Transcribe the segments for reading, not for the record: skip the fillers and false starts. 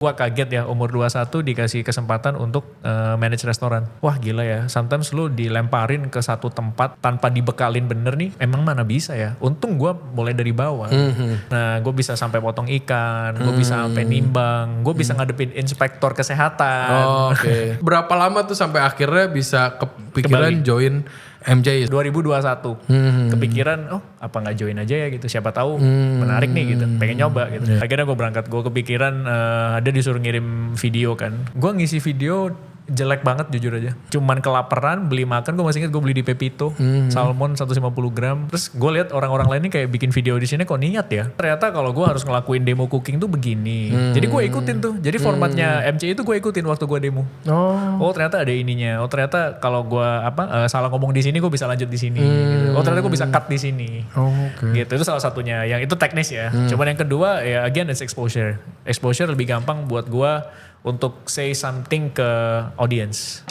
Gua kaget ya umur 21 dikasih kesempatan untuk manage restoran. Wah gila ya, sometimes lu dilemparin ke satu tempat tanpa dibekalin bener nih, emang mana bisa ya. Untung gue mulai dari bawah. Nah gue bisa sampai potong ikan, gue bisa sampai nimbang, gue bisa ngadepin inspektor kesehatan. Oh, oke. Berapa lama tuh sampai akhirnya bisa kepikiran join MJ? 2021 kepikiran apa nggak join aja ya gitu, siapa tahu menarik nih gitu, pengen nyoba gitu. Akhirnya gue berangkat, gue kepikiran ada disuruh ngirim video kan, gue ngisi video jelek banget jujur aja, cuman kelaparan beli makan. Gue masih ingat gue beli di Pepito salmon 150 gram. Terus gue lihat orang-orang lain ini kayak bikin video di sini kok niat ya, ternyata kalau gue harus ngelakuin demo cooking tuh begini. Jadi gue ikutin tuh, jadi formatnya MC itu gue ikutin waktu gue demo. Oh ternyata ada ininya, oh ternyata kalau gue salah ngomong di sini gue bisa lanjut di sini gitu. Oh ternyata gue bisa cut di sini. Gitu, itu salah satunya, yang itu teknis ya. Cuman yang kedua ya again it's exposure lebih gampang buat gue untuk say something ke audience.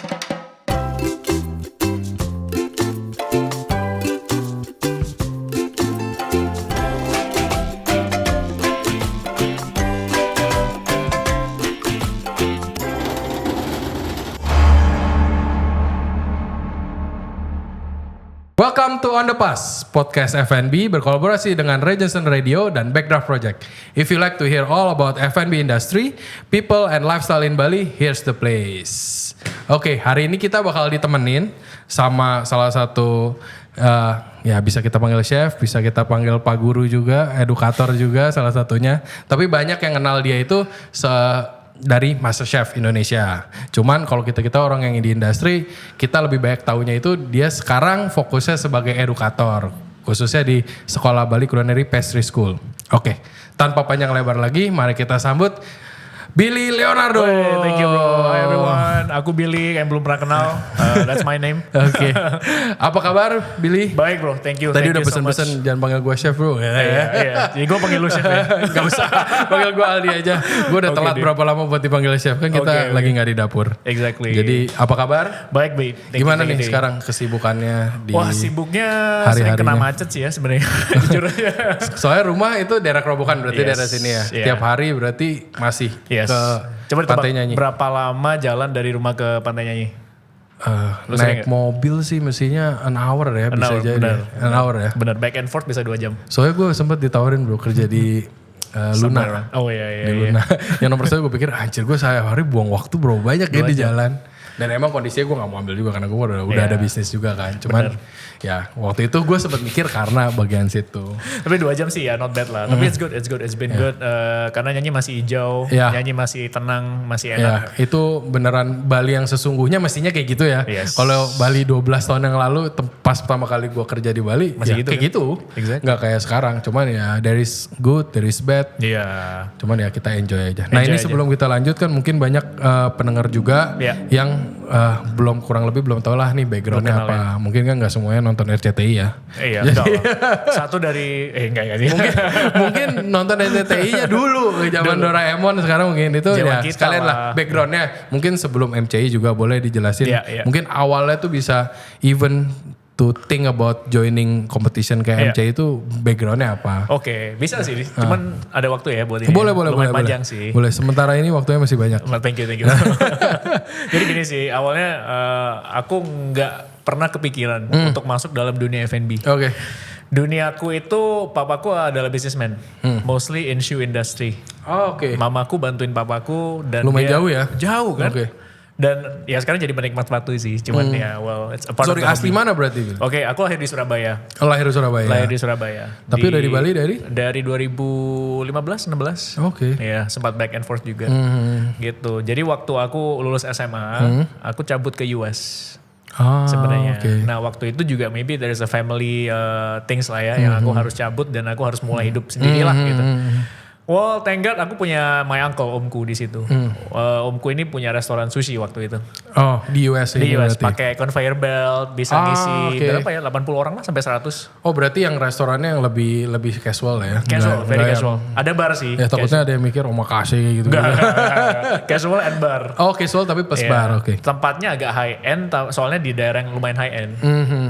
Welcome to On The Pass, podcast F&B berkolaborasi dengan Regency Radio dan Backdraft Project. If you like to hear all about F&B industry, people and lifestyle in Bali, here's the place. Oke, hari ini kita bakal ditemenin sama salah satu, ya bisa kita panggil chef, bisa kita panggil pak guru juga, edukator juga salah satunya. Tapi banyak yang kenal dia itu dari MasterChef Indonesia. Cuman kalau kita orang yang di industri, kita lebih banyak taunya itu dia sekarang fokusnya sebagai edukator, khususnya di Sekolah Bali Culinary Pastry School. Oke, tanpa panjang lebar lagi, mari kita sambut Billy Leonardo. Thank you bro. Hi everyone, aku Billy yang belum pernah kenal. That's my name. Oke. Apa kabar Billy? Baik bro, thank you. Tadi udah pesen-pesen jangan panggil gue chef bro. Iya. Jadi gue panggil lu chef ya. Gak usah, panggil gue Aldi aja. Gue udah telat berapa lama buat dipanggil chef, kan kita lagi gak di dapur. Exactly. Jadi apa kabar? Baik baik. Gimana nih sekarang kesibukannya di Wah sibuknya sering kena macet sih ya sebenarnya. Jujur aja. Soalnya rumah itu daerah Kerobokan berarti daerah sini ya. Yeah. Tiap hari berarti masih ke Coba Pantai Nyanyi. Berapa lama jalan dari rumah ke Pantai Nyanyi? Naik mobil sih mestinya an hour ya, bisa jadi. An hour ya. Bener, back and forth bisa 2 jam. Soalnya gue sempet ditawarin bro kerja di Luna. Oh iya. Luna. Yang nomor 1 gue pikir anjir gue sehari buang waktu bro, banyak ya di jalan. Dan emang kondisinya gue gak mau ambil juga karena gue udah ada bisnis juga kan. Cuman ya waktu itu gue sempat mikir karena bagian situ. Tapi 2 jam sih ya not bad lah. Tapi it's been good. Karena nyanyi masih hijau, nyanyi masih tenang, masih enak. Ya, itu beneran Bali yang sesungguhnya mestinya kayak gitu ya. Kalau Bali 12 tahun yang lalu pas pertama kali gue kerja di Bali masih gitu, kayak gitu. Exactly. Gak kayak sekarang. Cuman ya there is good, there is bad. Iya. Cuman ya kita enjoy aja. Nah ini sebelum kita lanjutkan mungkin banyak pendengar juga yang kurang lebih belum tahu lah nih backgroundnya apa. Ya. Mungkin kan gak semuanya nonton RCTI ya. Iya. Jadi, satu dari enggak sih. Mungkin nonton RCTI-nya dulu zaman Doraemon, sekarang mungkin itu ya sekalian lah backgroundnya. Mungkin sebelum MCI juga boleh dijelasin. Mungkin awalnya tuh bisa even to think about joining competition kayak MCI itu backgroundnya apa? Oke, bisa sih. Cuman ada waktu ya buat ini. Boleh. Panjang sih. Boleh. Sementara ini waktunya masih banyak. Thank you. Jadi gini sih, awalnya aku nggak pernah kepikiran untuk masuk dalam dunia F&B. Oke. Duniaku itu papaku adalah businessman, mostly in shoe industry. Oh, oke. Mamaku bantuin papaku dan lumayan jauh ya? Jauh kan? Oke. Dan ya sekarang jadi penikmat sepatu sih, cuman ya it's a part of the asli hobby. Mana berarti? Oke, aku lahir di Surabaya. Lahir di Surabaya. Tapi udah di Bali dari 2015-16. Oke. Ya, sempat back and forth juga. Gitu. Jadi waktu aku lulus SMA, aku cabut ke US. Sebenarnya. Okay. Nah, waktu itu juga maybe there is a family things lah ya yang aku harus cabut dan aku harus mulai hidup sendirilah gitu. Well, thank God aku punya my uncle, omku di situ. Omku ini punya restoran sushi waktu itu. Oh, di US ini. Di US pakai conveyor belt, bisa ngisi berapa ya? 80 orang lah sampai 100. Oh, berarti yang restorannya yang lebih casual ya. Casual, very casual. Ada bar sih. Ya takutnya ada yang mikir omakase gitu. Casual and bar. Oh, casual tapi plus bar, oke. Tempatnya agak high end, soalnya di daerah yang lumayan high end.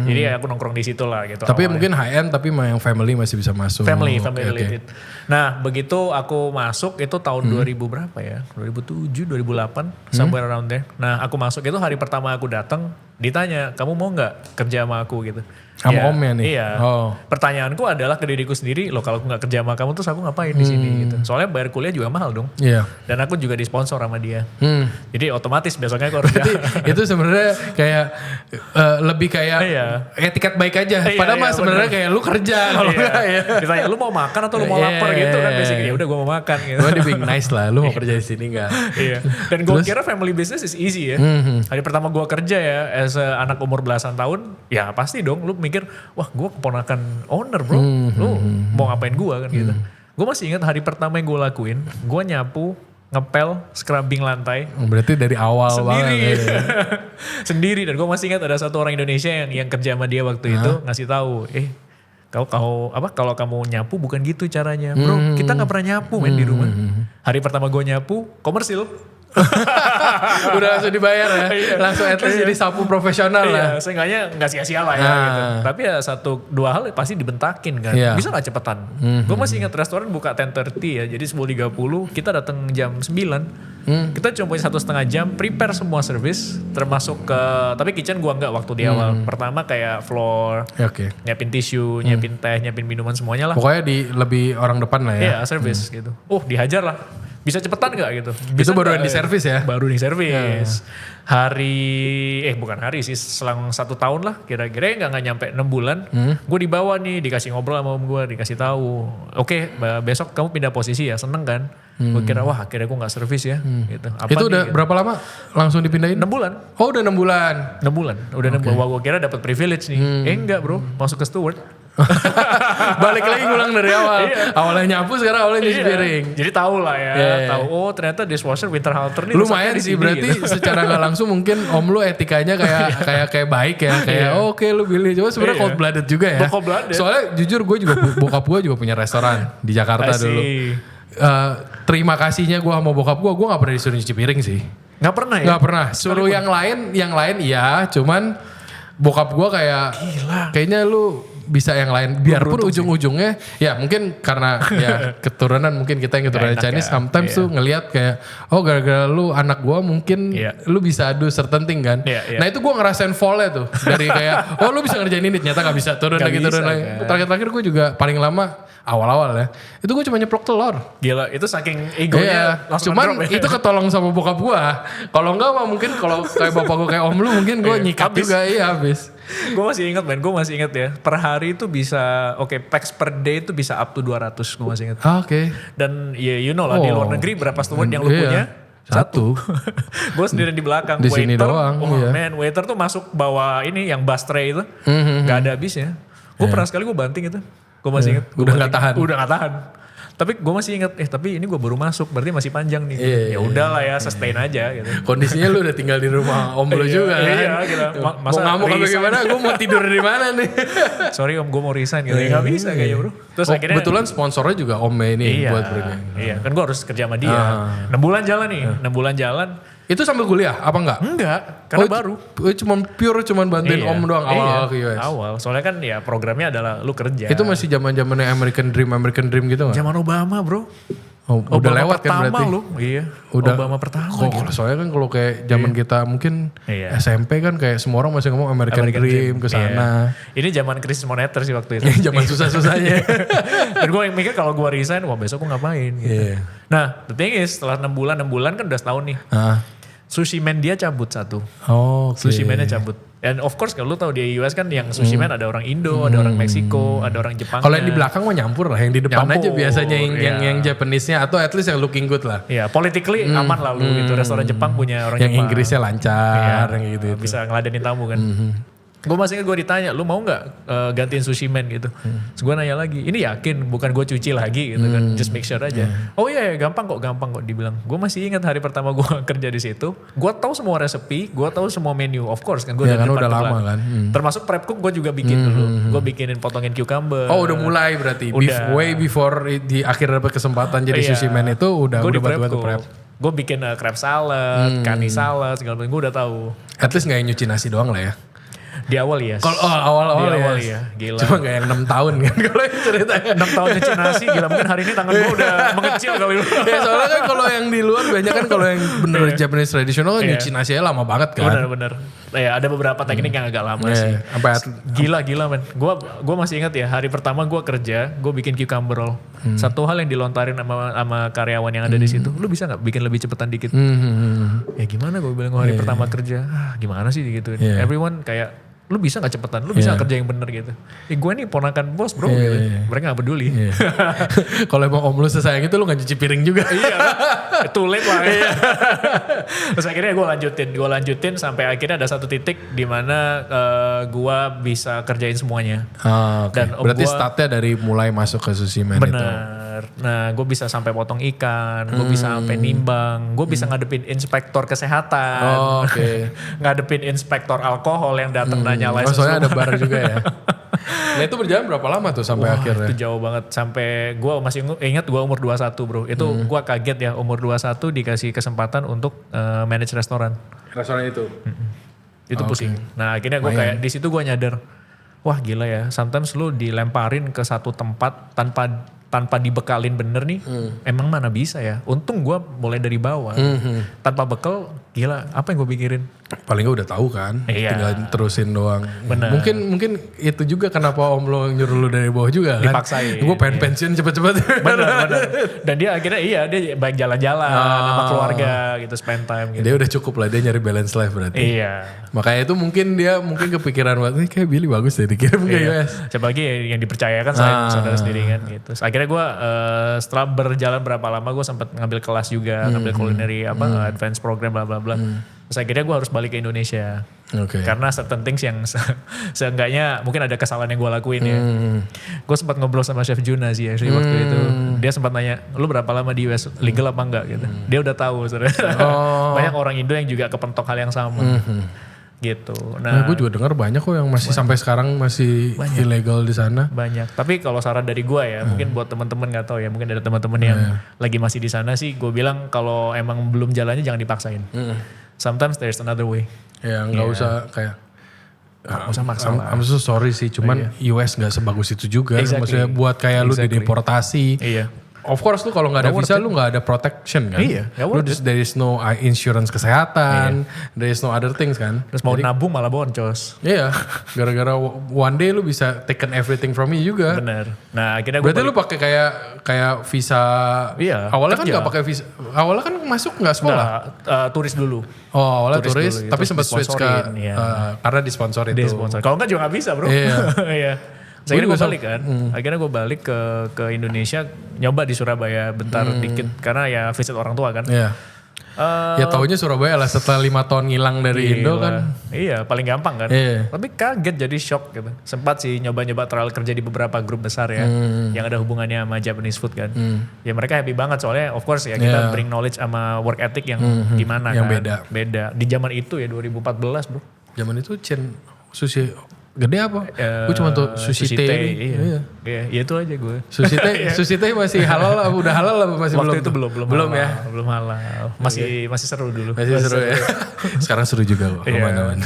Jadi aku nongkrong di situ lah gitu. Tapi mungkin high end tapi yang family masih bisa masuk. Family related. Nah begitu aku masuk itu tahun 2000 berapa ya? 2007, 2008, somewhere around there. Nah aku masuk itu hari pertama aku datang ditanya, kamu mau nggak kerja sama aku gitu? Sama omnya nih? Iya. Oh. Pertanyaanku adalah ke diriku sendiri, loh kalau aku nggak kerja sama kamu terus aku ngapain di sini gitu. Soalnya bayar kuliah juga mahal dong. Iya. Dan aku juga disponsor sama dia. Jadi otomatis besoknya aku harus Itu sebenarnya kayak lebih kayak etiket baik aja. Padahal mah sebenarnya kayak lu kerja kalau enggak ya. Ditanya lu mau makan atau lu mau lapar gitu kan basically. Ya udah gue mau makan gitu. Gue di being nice lah, lu mau kerja di sini enggak? Iya. Dan gue kira family business is easy ya. Hari pertama gue kerja ya as a anak umur belasan tahun, ya pasti dong lu mikir, wah gue keponakan owner bro, lu mau ngapain gue kan gitu. Gue masih ingat hari pertama yang gue lakuin, gue nyapu, ngepel, scrubbing lantai. Berarti dari awal sendiri. banget. Ya. Sendiri, dan gue masih ingat ada satu orang Indonesia yang kerja sama dia waktu itu ngasih tahu, kalau kamu nyapu bukan gitu caranya, bro. Kita nggak pernah nyapu men di rumah. Hari pertama gue nyapu, komersil. Udah langsung dibayar ya. Langsung at least jadi sapu profesional lah. Seenggaknya gak sia-sia lah ya gitu. Tapi ya 1-2 hal pasti dibentakin kan. Bisa gak cepetan? Gue masih ingat restoran buka 10:30 ya. Jadi 10:30 kita datang jam 9. Kita cuma punya 1,5 jam prepare semua service. Termasuk ke, tapi kitchen gua enggak waktu di awal. Pertama kayak floor, nyiapin tisu, nyiapin teh, nyiapin minuman semuanya lah. Pokoknya lebih orang depan lah ya. Iya service gitu. Dihajar lah. Bisa cepetan gak gitu? Itu baru di servis ya? Baru di servis. Bukan hari sih, selang 1 tahun lah kira-kira, nggak nyampe 6 bulan. Gue dibawa nih, dikasih ngobrol sama om gue, dikasih tahu. Oke, besok kamu pindah posisi ya, seneng kan? Gue kira wah akhirnya gue gak servis ya. Gitu. Itu udah gitu. Berapa lama langsung dipindahin? 6 bulan. Oh udah 6 bulan? 6 bulan, udah 6 bulan. Wah gue kira dapat privilege nih. Enggak bro, masuk ke steward. Balik lagi ngulang dari awal. Awalnya nyapu, sekarang awalnya nyuci piring. Jadi tahu lah ya, tahu ternyata dishwasher Winterhalter nih lumayan sih berarti gitu. Secara nggak langsung mungkin om lu etikanya kayak baik ya, kayak oke, lu pilih. Coba sebenarnya cold blooded juga ya. Cold blooded. Soalnya jujur gue juga bokap gue juga punya restoran di Jakarta dulu. Terima kasihnya gue sama bokap gue nggak pernah disuruh nyuci piring sih. Nggak pernah ya? Nggak pernah. Suruh yang lain iya, cuman bokap gue kayaknya lu bisa yang lain, biarpun ujung-ujungnya ya mungkin karena ya keturunan, mungkin kita yang keturunan Chinese sometimes tuh ngelihat kayak gara-gara lu anak gua mungkin lu bisa do certain thing kan. Nah itu gua ngerasain fall-nya tuh dari kayak lu bisa ngerjain ini, ternyata gak bisa, turun lagi. Terakhir gua juga paling lama awal-awal ya itu gue cuma nyeplok telur. Gila, itu saking egonya langsung cuman itu ketolong sama bokap gua. Kalau enggak mah mungkin kalau kayak bapak gua kayak om lu mungkin gua nyikat juga habis. Gue masih ingat ya. Per hari itu bisa, packs per day itu bisa up to 200, gue masih ingat. Dan ya you know lah di luar negeri berapa steward yang lu punya? Satu. Gue sendirian di belakang. Di sini doang. Waiter tuh masuk bawa ini yang bus tray itu. Gak ada habisnya. Gue pernah sekali gue banting itu. Gue masih ingat. Udah gak tahan. Tapi gue masih ingat, tapi ini gue baru masuk, berarti masih panjang nih. Ya udahlah ya, sustain aja gitu. Kondisinya lu udah tinggal di rumah om lu juga kan. Iya, gitu. Mau ngamuk apa gimana, gue mau tidur di mana nih. Sorry om, gue mau resign gitu. Gak bisa kayaknya bro. Terus akhirnya kebetulan sponsornya juga omnya ini buat berinya. Iya, kan gue harus kerja sama dia. 6 bulan jalan nih, 6 bulan jalan. Itu sambil kuliah apa enggak? Enggak, karena baru. Cuman bantuin om doang awal ke US. Awal, soalnya kan ya programnya adalah lu kerja. Itu masih zaman-zamannya American Dream gitu enggak? Zaman Obama bro. Udah Obama lewat kan berarti? Lu. Iya, udah, Obama pertama. Soalnya kan kalau kayak zaman kita mungkin SMP kan kayak semua orang masih ngomong American Dream ke sana. Ini zaman krisis moneter sih waktu itu. Zaman susah-susahnya. Dan gue mikir kalau gue resign, wah besok gue ngapain gitu. Nah, the thing is setelah 6 bulan kan udah setahun nih. Sushi man dia cabut satu. Sushi man-nya cabut. And of course kalau lu tahu di US kan yang sushi man ada orang Indo, ada orang Meksiko, ada orang Jepang. Kalau yang di belakang mah nyampur lah, yang di depan aja biasanya yang Japanese-nya atau at least yang looking good lah. Iya, politically aman lah lu gitu. Restoran Jepang punya orang yang Jepang. Inggrisnya lancar, yang gitu. Bisa ngeladenin tamu kan. Gue masih ingat gue ditanya, lu mau gak gantiin sushi man gitu. Terus gue nanya lagi, ini yakin bukan gue cuci lagi gitu kan, just make sure aja. Oh iya gampang kok dibilang. Gue masih ingat hari pertama gue kerja di situ, gue tahu semua resepi, gue tahu semua menu, of course kan gue udah lama kan. Termasuk prep cook gue juga bikin dulu, gue bikinin potongin cucumber. Oh udah mulai berarti, way before di akhir dapat kesempatan jadi sushi man itu udah bantu prep. Gue bikin crab salad, kani salad, segala macam, gue udah tahu. At least gak nyuci nasi doang lah ya. Di awal ya. Kalau awal-awal Di awal ya. ya, gila. Cuma gak yang 6 tahun kan kalau yang ceritanya. 6 tahun nyuci nasi, gila mungkin hari ini tangan gue udah mengecil kali. Ya soalnya kan kalau yang di luar banyak kan kalau yang bener Japanese traditional kan Iya. nyuci nasinya lama banget kan. Bener-bener. Ya ada beberapa teknik yang agak lama sih. Sampai Gila men. Gua masih ingat ya hari pertama gue kerja, gue bikin cucumber roll. Satu hal yang dilontarin sama karyawan yang ada di situ, lu bisa nggak bikin lebih cepetan dikit? Ya gimana gue bilang hari pertama kerja, gimana sih gitu. Iya. Everyone kayak lu bisa gak cepetan, lu bisa gak kerja yang bener gitu. Gue nih ponakan bos bro gitu. Mereka gak peduli. Kalau emang om lu sesayang itu lu gak cuci piring juga. Iya, too late lah. Terus akhirnya gue lanjutin sampai akhirnya ada satu titik di mana gue bisa kerjain semuanya. Oke. Dan om Berarti gua- startnya dari mulai masuk ke sushi man itu. Bener. Nah, gue bisa sampai potong ikan, gue bisa sampai nimbang, gue bisa ngadepin inspektor kesehatan, Oh, oke. ngadepin inspektor alkohol yang datang nanya license Soalnya ada rumah. bar juga ya. Nah itu berjalan berapa lama tuh sampai akhirnya? Itu jauh banget sampai gue masih ingat gue umur 21 bro. Itu gue kaget ya umur 21 dikasih kesempatan untuk manage restoran. Restoran itu? Itu pusing. Nah akhirnya gue kayak di situ gue nyadar, wah gila ya. Sometimes lu dilemparin ke satu tempat tanpa dibekalin bener nih, emang mana bisa ya. Untung gue mulai dari bawah. Tanpa bekal, gila apa yang gue pikirin. Paling gak udah tahu kan, Iya. tinggal terusin doang. Bener. Mungkin itu juga kenapa om lo nyuruh lu dari bawah juga kan. Dipaksain. Gue pengen pensiun cepet-cepet. Bener. Dan dia akhirnya dia baik jalan-jalan sama keluarga gitu, spend time gitu. Dia udah cukup lah, dia nyari balance life berarti. Iya. Makanya itu mungkin dia kepikiran buat, kayak Billy bagus deh dikirim ke Iya. US. Coba lagi yang dipercayakan selain saudara sendiri kan gitu. Akhirnya gue setelah berjalan berapa lama gue sempat ngambil kelas juga, ngambil culinary advance program bla bla bla. Terus akhirnya gue harus balik ke Indonesia. Oke. Karena certain things yang seenggaknya mungkin ada kesalahan yang gue lakuin ya. Gue sempat ngobrol sama Chef Juna sih actually waktu itu. Dia sempat nanya, lu berapa lama di US, legal apa enggak gitu. Dia udah tahu sebenarnya. Banyak orang Indo yang juga kepentok hal yang sama. Gitu. Nah, gue juga dengar banyak kok yang masih sampai sekarang masih ilegal di sana. Banyak. Tapi kalau saran dari gue ya, mungkin buat teman-teman nggak tahu ya, mungkin ada teman-teman yang lagi masih di sana sih, gue bilang kalau emang belum jalannya jangan dipaksain. Sometimes there's another way. Ya nggak usah kayak. Nggak usah maksa lah. I'm so sorry sih, cuman US nggak sebagus itu juga. Exactly. Maksudnya buat kayak lu Exactly. dideportasi. Iya. Of course lu kalau nggak ada visa lu nggak ada protection kan. Iya, ya Lu worth there is no insurance kesehatan, there is no other things kan. Terus mau nabung malah boncos. Iya, gara-gara one day lu bisa taken everything from you juga. Bener. Nah akhirnya gue Berarti lu pakai kayak visa. Iya, Awalnya kan kerja. nggak pakai visa. Awalnya kan masuk nggak sekolah. turis dulu. Oh, awalnya turis, dulu, tapi terus sempat switch ke disponsorin, iya. karena disponsor itu. Dia sponsor. Kalau enggak juga nggak bisa bro. Iya. Iya. Terus akhirnya gue balik kan. Akhirnya gue balik ke Indonesia, nyoba di Surabaya bentar dikit. Karena ya visit orang tua kan. Iya. Ya taunya Surabaya lah setelah 5 tahun ngilang dari Indo kan. Iya paling gampang kan. Iya. Tapi kaget jadi shock gitu. Sempat sih nyoba-nyoba trial kerja di beberapa grup besar ya. Yang ada hubungannya sama Japanese food kan. Ya mereka happy banget soalnya of course ya kita bring knowledge sama work ethic yang gimana Yang kan. Beda. Di zaman itu ya 2014 bro. Zaman itu chain sushi gede apa? Gue cuma tuh sushi teh ini. Iya. Iya itu aja gue. Sushi teh masih halal apa udah halal apa masih Waktu belum? itu belum Belum halal, ya. Belum halal. Masih seru dulu. Masih seru ya. Sekarang seru juga kok. Iya. Aman-aman.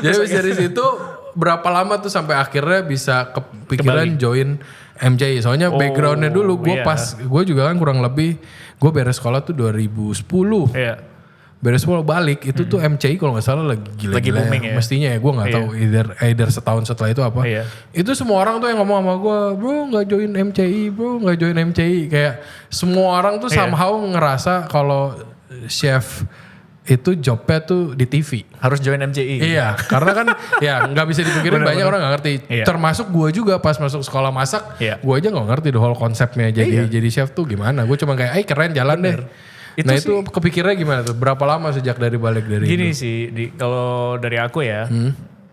Jadi habis dari situ berapa lama tuh sampai akhirnya bisa kepikiran join MCI? Soalnya backgroundnya dulu gue iya. gue juga kan kurang lebih gue beres sekolah tuh 2010. Iya. Beres sekolah balik itu tuh MCI kalau nggak salah lagi gila-gila. Lagi booming ya. Mestinya ya gue nggak tahu either setahun setelah itu apa. Iya. Itu semua orang tuh yang ngomong sama gue, bro nggak join MCI, bro nggak join MCI. Kayak semua orang tuh somehow ngerasa kalau chef itu jobnya tuh di TV. Harus join MCI. Iya, karena kan ya nggak bisa dipungkirin banyak orang nggak ngerti. Iya. Termasuk gue juga pas masuk sekolah masak, Iya. gue aja nggak ngerti the whole konsepnya jadi chef tuh gimana. Gue cuma kayak, keren jalan deh. Nah itu kepikirannya gimana tuh? Berapa lama sejak dari balik dari Gini Indo? sih, kalau dari aku ya,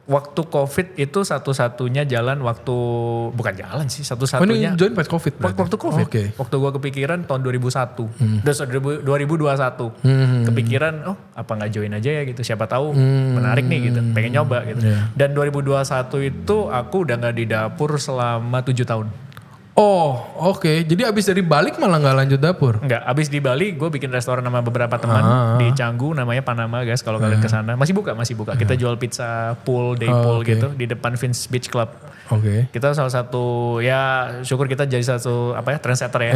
waktu COVID itu satu-satunya jalan bukan jalan sih, Oh satu-satunya. ini join pas COVID berarti? Waktu COVID, Oke. waktu gue kepikiran tahun 2001, 2021, kepikiran apa nggak join aja ya gitu, siapa tahu menarik nih gitu, pengen nyoba gitu. Dan 2021 itu aku udah nggak di dapur selama 7 tahun. Oh, oke. Jadi abis dari balik malah nggak lanjut dapur. Enggak, abis di Bali gue bikin restoran sama beberapa teman di Canggu namanya Panama guys, kalau kalian kesana. Masih buka. Kita jual pizza pool, day pool gitu di depan Vince Beach Club. Oke. Kita salah satu ya syukur kita jadi satu trendsetter ya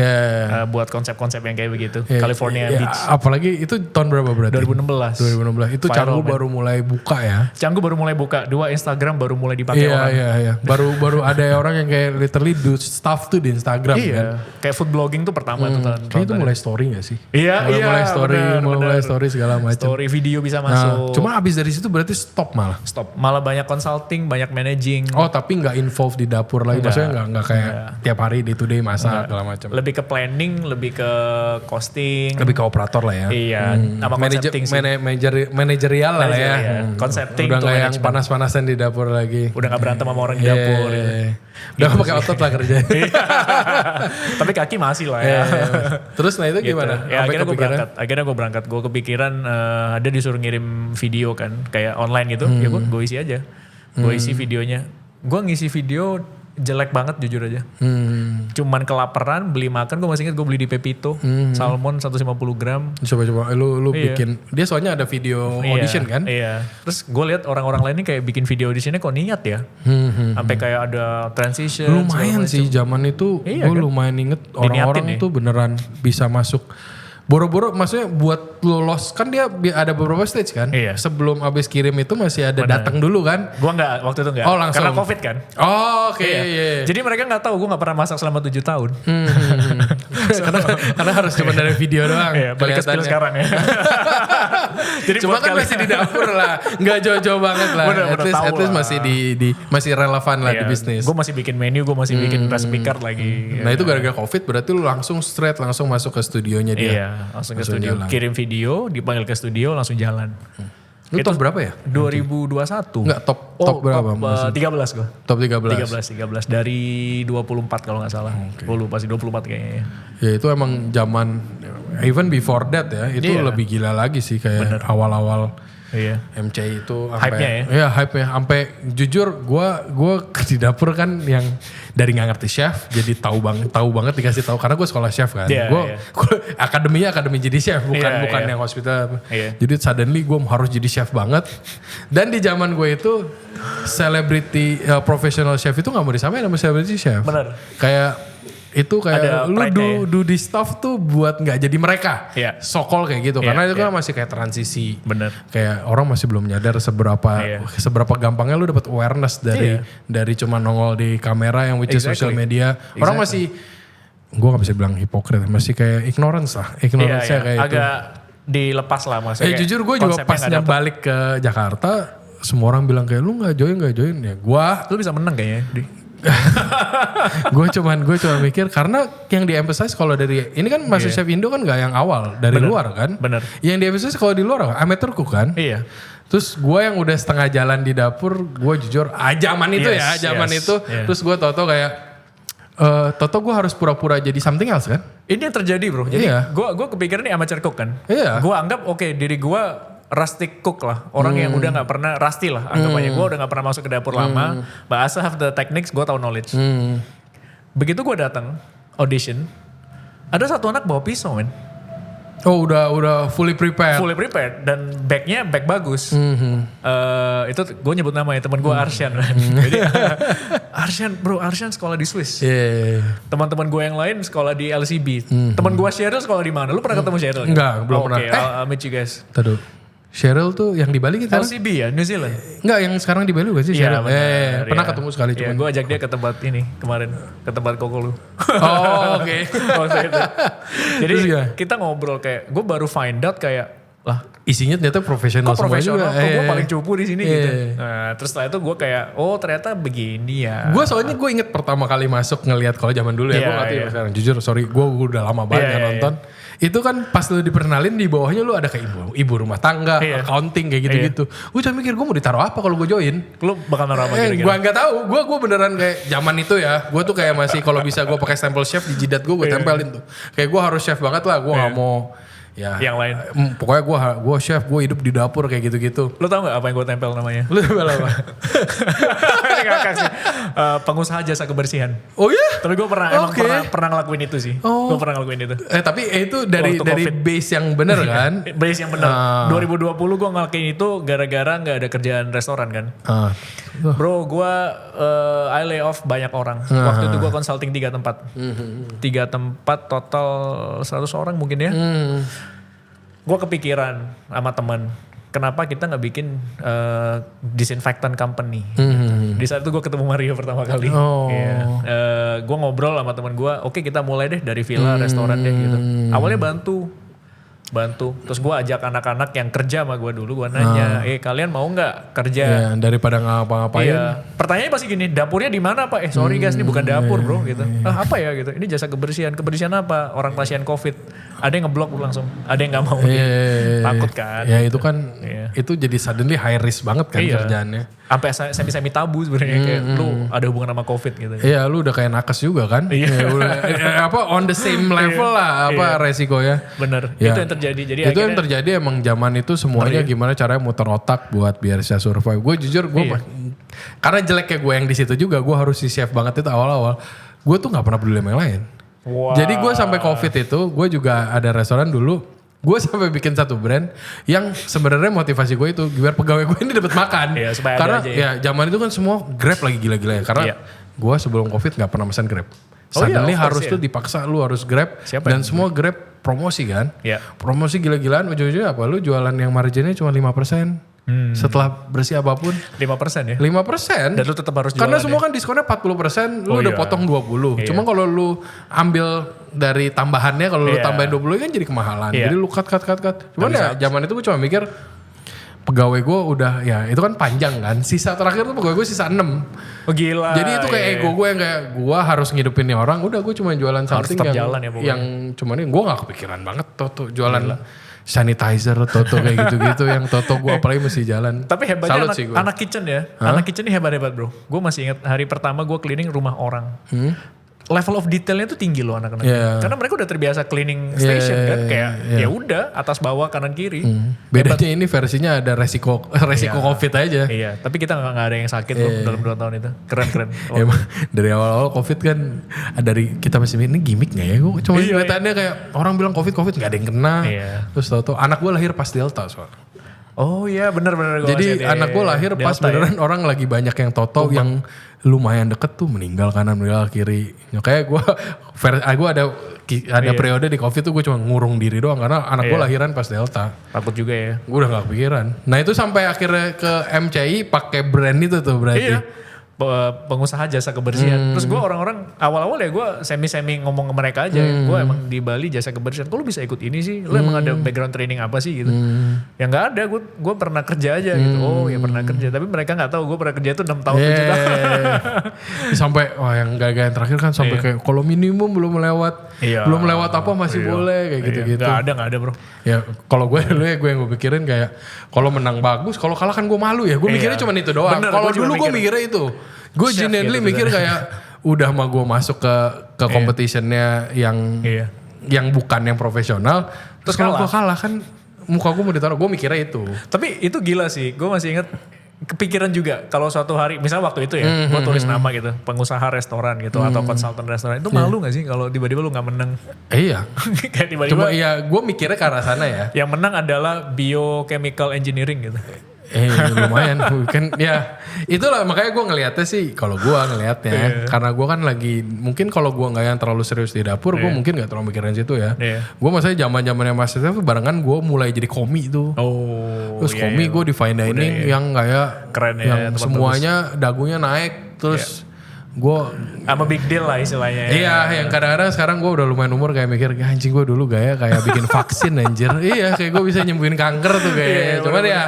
buat konsep-konsep yang kayak begitu. California Beach. Apalagi itu tahun berapa berarti? 2016. Itu Viral, Canggu man. baru mulai buka ya. Canggu baru mulai buka, 2 Instagram baru mulai dipakai orang. Iya. Baru ada orang yang kayak literally do stuff tuh di Instagram kan. Iya, kayak food blogging tuh pertama tuh tahun. Kayaknya itu mulai story gak sih? Iya, mulai story segala macam. Story video bisa masuk. Cuma abis dari situ berarti stop malah. Stop. Malah banyak consulting, banyak managing. Oh, tapi nggak involve di dapur lagi. Maksudnya nggak kayak tiap hari day to day masak segala macam. Lebih ke planning, lebih ke costing. Lebih ke operator lah ya. Iya, sama concepting sih. Manajerial lah ya. Concepting Udah tuh nggak yang management. panas-panasan di dapur lagi. Udah gak berantem sama orang di dapur. Udah nggak pakai otot lah kerja. Tapi kaki masih lah ya. Terus nah itu gimana? Ya, Sampai akhirnya gue berangkat. Gue kepikiran ada disuruh ngirim video kan, kayak online gitu. Ya gue isi aja. Gue isi videonya. Gue ngisi video jelek banget jujur aja. Cuman kelaparan, beli makan. Gue masih ingat gue beli di Pepito. Salmon 150 gram. Coba lu bikin. Dia soalnya ada video audition kan? Iya. Terus gue lihat orang-orang lain ini kayak bikin video auditionnya kok niat ya. Sampai kayak ada transition. Lumayan sih zaman itu. Iya, Gue kan? lumayan inget orang-orang tuh beneran bisa masuk. Boro-boro maksudnya buat lolos kan dia ada beberapa stage kan. Iya. Sebelum abis kirim itu masih ada datang dulu kan. Gue enggak, waktu itu enggak. Oh, langsung. Karena COVID kan. Oh, oke. Iya. Jadi mereka gak tahu gue gak pernah masak selama 7 tahun. karena harus cuma dari video doang. Iya, balik ke skill sekarang ya. Jadi cuma kan masih di dapur lah. Gak jauh-jauh banget lah. At least masih masih relevan lah di bisnis. Gue masih bikin menu, gue masih bikin recipe card lagi. Nah itu gara-gara COVID berarti lu langsung masuk ke studionya dia. Iya, langsung ke studio. Kirim video, dipanggil ke studio, langsung jalan. Lu top berapa ya? 2021. Enggak, top berapa? 13 gue. Top 13. 13 dari 24 kalau gak salah. Gue lupa sih 24 kayaknya. Ya itu emang zaman, even before that ya, itu lebih gila lagi sih kayak awal-awal. Iya. MC itu Hype-nya ya? Iya hype-nya. Sampai jujur gue di dapur kan yang dari gak ngerti chef jadi tahu banget dikasih tahu karena gue sekolah chef kan. Gue akademi jadi chef bukan yang hospital. Jadi suddenly gue harus jadi chef banget. Dan di zaman gue itu celebrity professional chef itu gak mau disamain sama celebrity chef. Bener. Kayak itu kayak lu do di stuff tuh buat nggak jadi mereka sokol kayak gitu karena itu kan masih kayak transisi. Bener. Kayak orang masih belum nyadar seberapa gampangnya lu dapat awareness dari cuma nongol di kamera yang which is social media. Orang masih gue nggak bisa bilang hipokrit, masih kayak ignorance kayak agak itu. Dilepas lah maksudnya. Jujur gue juga pasnya balik ke Jakarta semua orang bilang kayak lu nggak join ya lu bisa menang kayaknya. gue cuman mikir karena yang di-emphasize kalau dari ini kan Master Chef Indo kan gak yang awal dari luar kan. Bener. Yang di-emphasize kalau di luar amateur cook kan. Iya. Terus gue yang udah setengah jalan di dapur, gue jujur zaman itu. Terus gue toto kayak gue harus pura-pura jadi something else kan. Ini yang terjadi bro. Jadi gue kepikiran nih amateur cook kan. Gue anggap diri gue rustic cook lah. Orang yang udah gak pernah, rusty lah anggapannya. Gue udah gak pernah masuk ke dapur lama. But as I have the techniques, gue tahu knowledge. Begitu gue datang audition, ada satu anak bawa pisau men. Oh udah fully prepared. Fully prepared dan bagnya bag bagus. Itu gue nyebut namanya teman gue Arsyan. Jadi Arsyan sekolah di Swiss. Teman-teman gue yang lain sekolah di LCB. Teman gue Cheryl sekolah di mana? Lu pernah ketemu Cheryl? Enggak, belum pernah. Oke, I'll meet you guys. Tadu. Cheryl tuh yang di Bali kita LCB ya, New Zealand. Enggak, yang sekarang di Bali gak sih Cheryl? Pernah ketemu sekali cuman. Gue ajak dia ke tempat ini kemarin, ke tempat koko lu. Oh, oke. Jadi kita ngobrol kayak, gue baru find out kayak, lah isinya ternyata profesional semua juga. Kok gue paling cupu di sini gitu. Nah, terus setelah itu gue kayak, oh ternyata begini ya. Gue soalnya gue inget pertama kali masuk ngelihat kalau zaman dulu ya, gue ngerti sekarang. Jujur, sorry, gue udah lama banget nonton. Itu kan pas lu diperkenalin di bawahnya lu ada kayak ibu rumah tangga, accounting kayak gitu-gitu. Gue cuma mikir gue mau ditaruh apa kalau gue join. Lu bakal naruh apa kira-kira? Gue nggak tahu. Gue beneran kayak zaman itu ya. Gue tuh kayak masih kalau bisa gue pakai stempel chef di jidat gue tempelin tuh. Kayak gue harus chef banget lah. Gue nggak mau Ya, yang lain. Pokoknya gue chef, gue hidup di dapur kayak gitu-gitu. Lo tau gak apa yang gue tempel namanya? Lu apa? Ini ngakak sih. Pengusaha jasa kebersihan. Oh iya? Tapi gue emang Oke. pernah ngelakuin itu sih. Oh. Gue pernah ngelakuin itu. Tapi itu dari Waktu dari COVID. base yang bener kan? Base yang benar. 2020 gue ngelakuin itu gara-gara gak ada kerjaan restoran kan. Bro, gue I lay off banyak orang. Waktu itu gue consulting 3 tempat. 3 tempat total 100 orang mungkin ya. Gue kepikiran sama teman, kenapa kita nggak bikin disinfektan company? Di saat itu gue ketemu Mario pertama kali. Gue ngobrol sama teman gue, oke kita mulai deh dari villa, restoran deh gitu. Awalnya bantu. Terus gue ajak anak-anak yang kerja sama gue dulu, gue nanya, kalian mau nggak kerja? Ya, daripada ngapa-ngapain. Iya. Pertanyaannya pasti gini, dapurnya di mana Pak? Sorry guys, ini bukan dapur bro gitu. Apa ya gitu? Ini jasa kebersihan. Kebersihan apa? Orang pasien COVID. Ada yang ngeblok langsung, ada yang nggak mau. Takut kan? Ya itu kan, itu jadi suddenly high risk banget kan kerjaannya. Sampai semi tabu sebenarnya kayak lu ada hubungan sama COVID gitu. Iya, lu udah kayak nakes juga kan? Iya. On the same level lah resikonya. Bener. Ya. Itu yang terjadi. Jadi itu yang terjadi emang zaman itu semuanya gimana caranya muter otak buat biar bisa survive. Gue jujur karena jeleknya gue yang di situ juga, gue harus si chef banget itu awal-awal. Gue tuh nggak pernah peduli sama yang lain. Wow. Jadi gue sampai COVID itu, gue juga ada restoran dulu. Gue sampai bikin satu brand yang sebenarnya motivasi gue itu biar pegawai gue ini dapat makan. Iya, supaya karena ada aja ya. zaman itu kan semua Grab lagi gila-gila ya. Karena gue sebelum COVID nggak pernah pesan Grab. Suddenly harus tuh dipaksa lu harus Grab. Dan semua Grab promosi kan. Iya. Promosi gila-gilaan ujung-ujungnya apa? Lu jualan yang marginnya cuma 5%. Setelah bersih apapun 5% ya? 5%. Dan lu tetap harus jualan. Karena semua kan diskonnya 40%, lu udah potong 20. Cuma kalau lu ambil dari tambahannya, kalau lu tambahin 20 kan jadi kemahalan. Jadi lu cut. Cuman ya zaman itu gue cuma mikir, pegawai gue udah ya itu kan panjang kan. Sisa terakhir tuh pegawai gue sisa 6. Oh gila. Jadi itu kayak ego gue yang kayak gue harus ngidupin nih orang. Udah gue cuma jualan something yang cuman gue gak kepikiran banget tuh jualan sanitizer Toto kayak gitu-gitu yang Toto gue apalagi mesti jalan. Tapi hebatnya anak kitchen ya. Anak kitchen ini hebat-hebat bro. Gue masih ingat hari pertama gue cleaning rumah orang. Level of detailnya tuh tinggi loh anak-anak. Karena mereka udah terbiasa cleaning station kan. Kayak ya udah atas bawah kanan kiri. Bedanya ini versinya ada resiko COVID aja. Iya. Tapi kita gak ada yang sakit loh dalam 2 tahun itu. Keren. Emang dari awal-awal COVID kan dari kita masih ini gimmick gak ya? Gue cuma kelihatannya kayak orang bilang COVID gak ada yang kena. Terus tau anak gue lahir pas Delta soalnya. Oh iya bener. Jadi anak gue lahir pas beneran orang lagi banyak yang Toto yang lumayan deket tuh meninggal kanan meninggal kiri. Kayak gue ada periode di COVID tuh gue cuma ngurung diri doang karena anak gue lahiran pas Delta. Takut juga ya. Gue udah gak kepikiran. Nah itu sampai akhirnya ke MCI pakai brand itu tuh berarti. Iya. Pengusaha jasa kebersihan. Terus gue orang-orang awal-awal ya gue semi-semi ngomong ke mereka aja. Gue emang di Bali jasa kebersihan. Kok lu bisa ikut ini sih? Lu emang ada background training apa sih gitu? Ya gak ada. Gue pernah kerja aja gitu. Oh ya pernah kerja. Tapi mereka gak tahu gue pernah kerja itu 6 tahun 7 tahun. Sampai yang gaya-gaya yang terakhir kan sampai kayak kalau minimum belum lewat. Belum lewat apa masih boleh kayak gitu-gitu. Gak ada bro. Ya kalau gue dulu ya gue yang gue pikirin kayak kalau menang bagus, kalau kalah kan gue malu ya. Gue mikirnya cuma itu doang. Kalau dulu gue mikirnya itu. Gue genuinely mikir kayak udah mah gue masuk ke competitionnya yang bukan yang profesional. Terus kalau gue kalah kan muka gue mau ditaruh. Gue mikirnya itu. Tapi itu gila sih. Gue masih inget kepikiran juga kalau suatu hari misalnya waktu itu ya gue tulis nama gitu pengusaha restoran gitu atau konsultan restoran itu malu gak sih kalau tiba-tiba lu gak menang? Iya. Kayak tiba-tiba. Cuma ya gue mikirnya ke arah sana ya. Yang menang adalah biochemical engineering gitu. Lumayan kan ya itulah makanya gue ngelihatnya sih kalau gue ngelihatnya karena gue kan lagi mungkin kalau gue nggak yang terlalu serius di dapur gue mungkin nggak terlalu mikirin situ ya. Gue maksudnya zaman-zamannya Mas itu barengan gue mulai jadi komi tuh. Terus komi gue di fine dining yang kayak keren ya, yang semuanya dagunya naik terus gue sama big deal lah istilahnya. Iya yang kadang-kadang sekarang gue udah lumayan umur kayak mikir anjing gue dulu kayak bikin vaksin anjir. Iya kayak gue bisa nyembuhin kanker tuh kayak cuman ya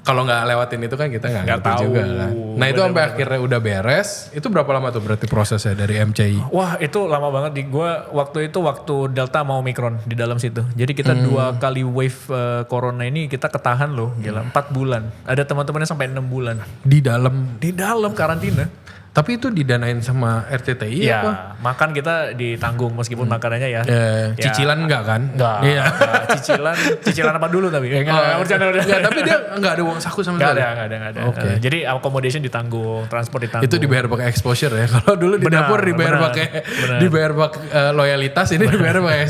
kalau nggak lewatin itu kan kita nggak tahu juga kan. Nah itu sampai akhirnya udah beres. Itu berapa lama tuh berarti prosesnya dari MCI? Wah itu lama banget di gue waktu Delta mau Omicron di dalam situ. Jadi kita 2 kali wave corona ini kita ketahan loh. Gila 4 bulan. Ada teman-temannya sampai 6 bulan. Di dalam karantina. Tapi itu didanain sama RCTI Ya, apa? makan kita ditanggung meskipun makanannya ya. Cicilan enggak kan? Enggak. Iya. Cicilan apa dulu tapi? Enggak, bercanda. Enggak, tapi dia enggak ada uang saku sama sekali. Enggak ada. Oke. Jadi accommodation ditanggung, transport ditanggung. Itu dibayar pakai exposure ya. Kalau dulu di dapur dibayar pakai loyalitas, ini dibayar pakai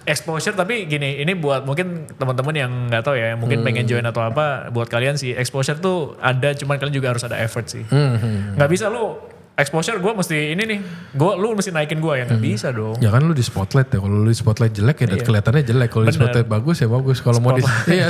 Exposure tapi gini, ini buat mungkin teman-teman yang nggak tahu ya, mungkin pengen join atau apa, buat kalian sih exposure tuh ada, cuman kalian juga harus ada effort sih. Nggak bisa lu exposure gue mesti ini nih, lu mesti naikin gue, ya nggak bisa dong. Ya kan lu di spotlight ya, kalau lu di spotlight jelek ya kelihatannya jelek, kalau di spotlight bagus ya bagus. Kalau mau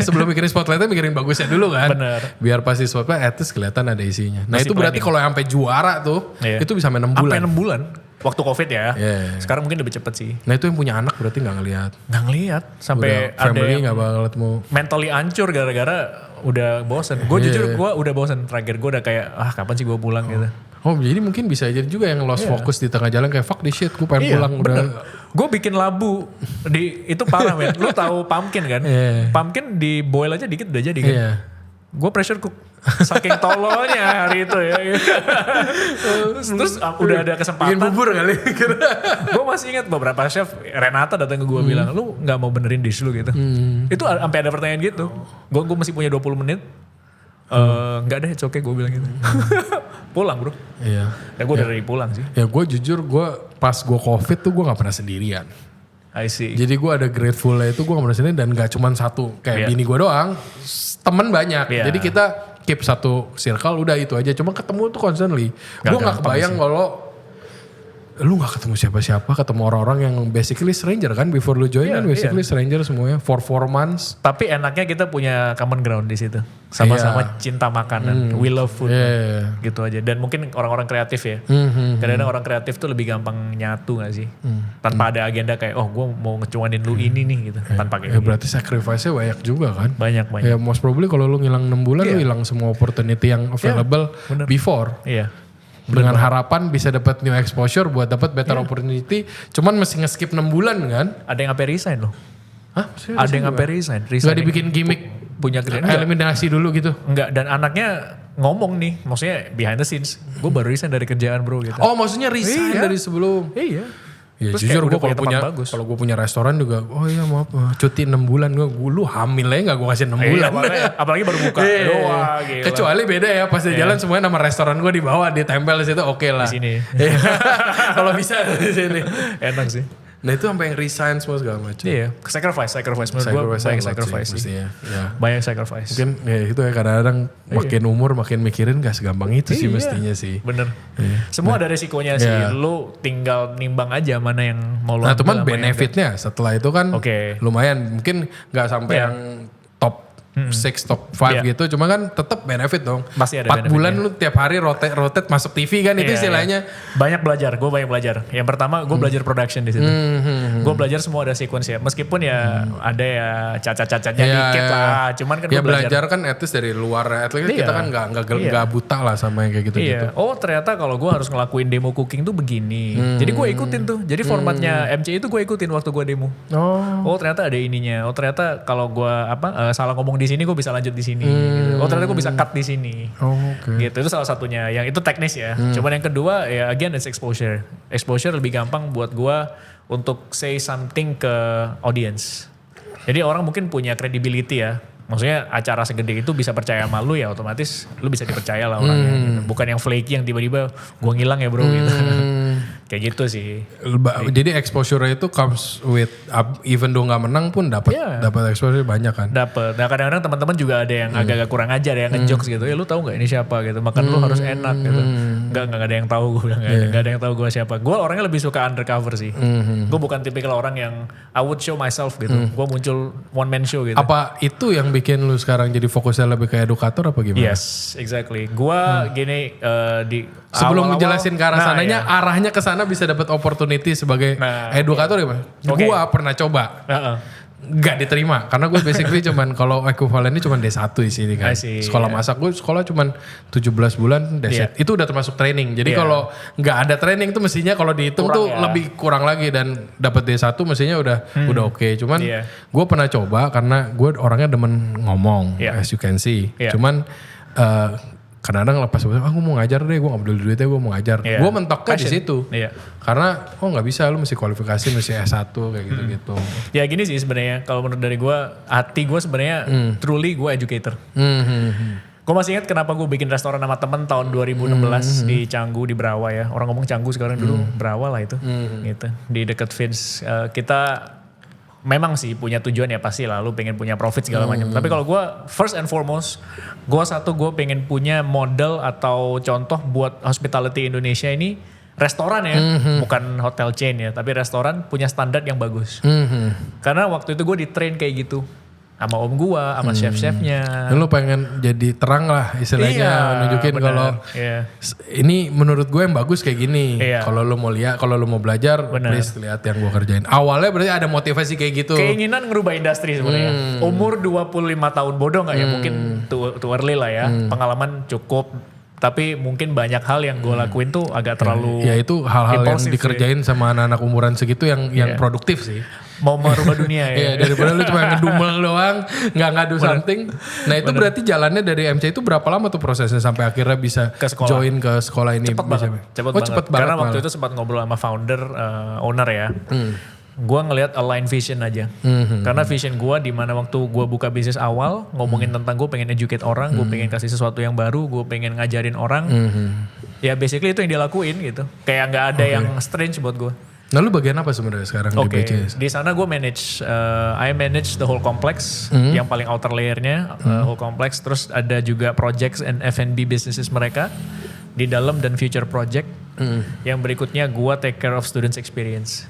sebelum mikirin spotlightnya mikirin bagusnya dulu kan. Bener. Biar pasti spotlight at least kelihatan ada isinya. Nah itu berarti kalau sampai juara tuh, itu bisa sampai 6 bulan. Sampai 6 bulan. Waktu COVID ya. Yeah. Sekarang mungkin lebih cepet sih. Nah itu yang punya anak berarti nggak ngelihat. Nggak ngelihat sampai udah, family nggak bakal ketemu. Mentally hancur gara-gara udah bosen. Gue jujur gue udah bosen. Terakhir gue udah kayak kapan sih gue pulang gitu. Oh jadi mungkin bisa jadi juga yang lost fokus di tengah jalan kayak fuck this shit, gue pengen pulang udah. Gue bikin labu itu parah men. Lu tahu pumpkin kan? Pumpkin di boil aja dikit udah jadi kan? Gue pressure cook. Saking tololnya hari itu ya. Terus udah ada kesempatan. Bikin bubur kali. Gue masih ingat beberapa chef, Renata datang ke gue bilang, lu gak mau benerin dish lu gitu. Itu sampai ada pertanyaan gitu. Gue masih punya 20 menit. Enggak deh, it's okay gue bilang gitu. Pulang bro. Iya. Ya gue udah dari pulang sih. Ya gue jujur, pas gue COVID tuh gue gak pernah sendirian. I see. Jadi gue ada grateful-nya itu gue gak pernah sendirian dan gak cuma satu. Kayak bini gue doang, temen banyak. Jadi kita keep satu circle udah itu aja. Cuma ketemu tuh constantly. Gue gak kebayang kalau lu gak ketemu siapa-siapa, ketemu orang-orang yang basically stranger kan, before lu join kan basically stranger semuanya for 4 months. Tapi enaknya kita punya common ground di situ. Sama-sama cinta makanan, we love food. Gitu aja. Dan mungkin orang-orang kreatif ya. Kadang-kadang orang kreatif tuh lebih gampang nyatu gak sih? Tanpa ada agenda kayak, gue mau ngecuanin lu ini nih gitu. Tanpa kayak berarti sacrifice-nya banyak juga kan? Banyak. Ya most probably kalau lu ngilang 6 bulan, lu hilang semua opportunity yang available before. Iya. Dengan harapan bisa dapat new exposure buat dapat better opportunity. Cuman mesti nge-skip 6 bulan kan? Ada yang sampai resign loh. Hah? Ada yang sampai resign. Gak dibikin gimmick punya kerjaan. Eliminasi dulu gitu? Enggak, dan anaknya ngomong nih, maksudnya behind the scenes. Gue baru resign dari kerjaan bro gitu. Oh maksudnya resign dari sebelum? Iya. Ya jujur gue kalau gue punya restoran juga, oh iya maaf cuti 6 bulan, lu hamil aja gak gue kasih 6 bulan. Apalagi baru buka. Wah, gila. Kecuali beda ya pas di jalan semuanya nama restoran gue di bawah, ditempel di situ oke lah. Di sini. Kalau bisa di sini. Enak sih. Nah itu sampai yang resign semua segala macam. Iya, sacrifice menurut gue banyak sacrifice sih. Ya. Banyak sacrifice. Mungkin ya itu ya kadang-kadang makin umur makin mikirin gak segampang itu sih mestinya sih. Bener. Semua ada resikonya sih. Lu tinggal nimbang aja mana yang mau lu ambil. Nah cuman benefitnya setelah itu kan lumayan. Mungkin gak sampai yang top 6, top 5 gitu. Cuma kan tetap benefit dong. Pasti ada 4 bulan lu tiap hari rotate masuk TV kan itu istilahnya. Banyak belajar, gue banyak belajar. Yang pertama gue belajar production di situ. Gue belajar semua ada sequence ya. Meskipun ya ada ya cacat-cacatnya dikit lah. Cuman kan gue belajar kan at least dari luar. At least kita kan gak buta lah sama yang kayak gitu-gitu. Oh ternyata kalau gue harus ngelakuin demo cooking tuh begini. Jadi gue ikutin tuh. Jadi formatnya MCI itu gue ikutin waktu gue demo. Oh ternyata ada ininya. Oh ternyata kalau gue salah ngomong di sini gue bisa lanjut di sini. Gitu. Oh ternyata gue bisa cut di sini. Gitu itu salah satunya. Yang itu teknis ya. Cuman yang kedua ya again it's exposure. Exposure lebih gampang buat gue untuk say something ke audience. Jadi orang mungkin punya credibility ya. Maksudnya acara segede itu bisa percaya sama lu ya otomatis lu bisa dipercaya lah orangnya. Gitu. Bukan yang flaky yang tiba-tiba gue ngilang ya bro gitu. Kayak gitu sih. Jadi exposure itu comes with even though nggak menang pun dapat exposure banyak kan. Dapat. Nah kadang-kadang teman-teman juga ada yang agak-agak kurang ajar ya ngejokes gitu. Ya lu tahu nggak ini siapa gitu. Makan lu harus enak gitu. Nggak ada yang tahu gue bilang nggak ada yang tahu gue siapa. Gue orangnya lebih suka undercover sih. Gue bukan tipikal orang yang I would show myself gitu. Gue muncul one man show gitu. Apa itu yang bikin lu sekarang jadi fokusnya lebih ke edukator apa gimana? Yes, exactly. Gue gini di sebelum menjelasin ke arah sananya, arahnya ke sana bisa dapat opportunity sebagai edukator ya, Gue pernah coba. Gak diterima karena gue basically cuman kalau ekuivalennya cuman D1 di sini kan. Sekolah masak gue sekolah cuman 17 bulan D1. Itu udah termasuk training. Jadi kalau nggak ada training tuh mestinya kalau dihitung kurang tuh lebih kurang lagi dan dapat D1 mestinya udah oke. Cuman gue pernah coba karena gue orangnya demen ngomong as you can see. Cuman kadang-kadang lepas aku mau ngajar deh, gue gak peduli duitnya, gue mau ngajar. Iya. Gue mentoknya di Passion. situ. Iya. Karena gak bisa, lu mesti kualifikasi, mesti S1 kayak gitu-gitu. Ya gini sih sebenarnya kalau menurut dari gue, hati gue sebenarnya truly gue educator. Gue masih ingat kenapa gue bikin restoran sama temen tahun 2016 di Canggu di Berawa ya. Orang ngomong Canggu sekarang, dulu Berawa lah itu. Gitu. Di dekat Vince. Kita memang sih punya tujuan ya pasti lah lu pengen punya profit segala macam. Tapi kalau gue first and foremost, gue pengen punya model atau contoh buat hospitality Indonesia ini restoran ya, bukan hotel chain ya, tapi restoran punya standar yang bagus. Karena waktu itu gue di train kayak gitu sama om gue, sama chef-chefnya. Lu pengen jadi terang lah istilahnya, nunjukin kalau ini menurut gue yang bagus kayak gini. Kalau lu mau lihat, kalau lu mau belajar, please lihat yang gue kerjain. Awalnya berarti ada motivasi kayak gitu. Keinginan ngerubah industri sebenarnya. Umur 25 tahun bodoh gak ya? Mungkin too early lah ya. Pengalaman cukup. Tapi mungkin banyak hal yang gue lakuin tuh agak terlalu ya itu hal-hal yang dikerjain sama anak-anak umuran segitu yang produktif sih. Mau merubah dunia ya. Iya, daripada lu cuma ngedumel doang, nggak ngadu something. Nah itu berarti jalannya dari MC itu berapa lama tuh prosesnya sampai akhirnya bisa join ke sekolah ini? Cepet banget. Karena waktu itu sempat ngobrol sama founder, owner ya. Gue ngelihat align vision aja. Karena vision gue di mana waktu gue buka bisnis awal, ngomongin tentang gue pengen educate orang, gue pengen kasih sesuatu yang baru, gue pengen ngajarin orang. Ya basically itu yang dia lakuin gitu. Kayak nggak ada yang strange buat gue. Nah lu bagian apa sebenarnya sekarang di BCS? Di sana gue I manage the whole complex, yang paling outer layernya, whole complex. Terus ada juga projects and F&B businesses mereka di dalam dan future project. Yang berikutnya gue take care of students experience.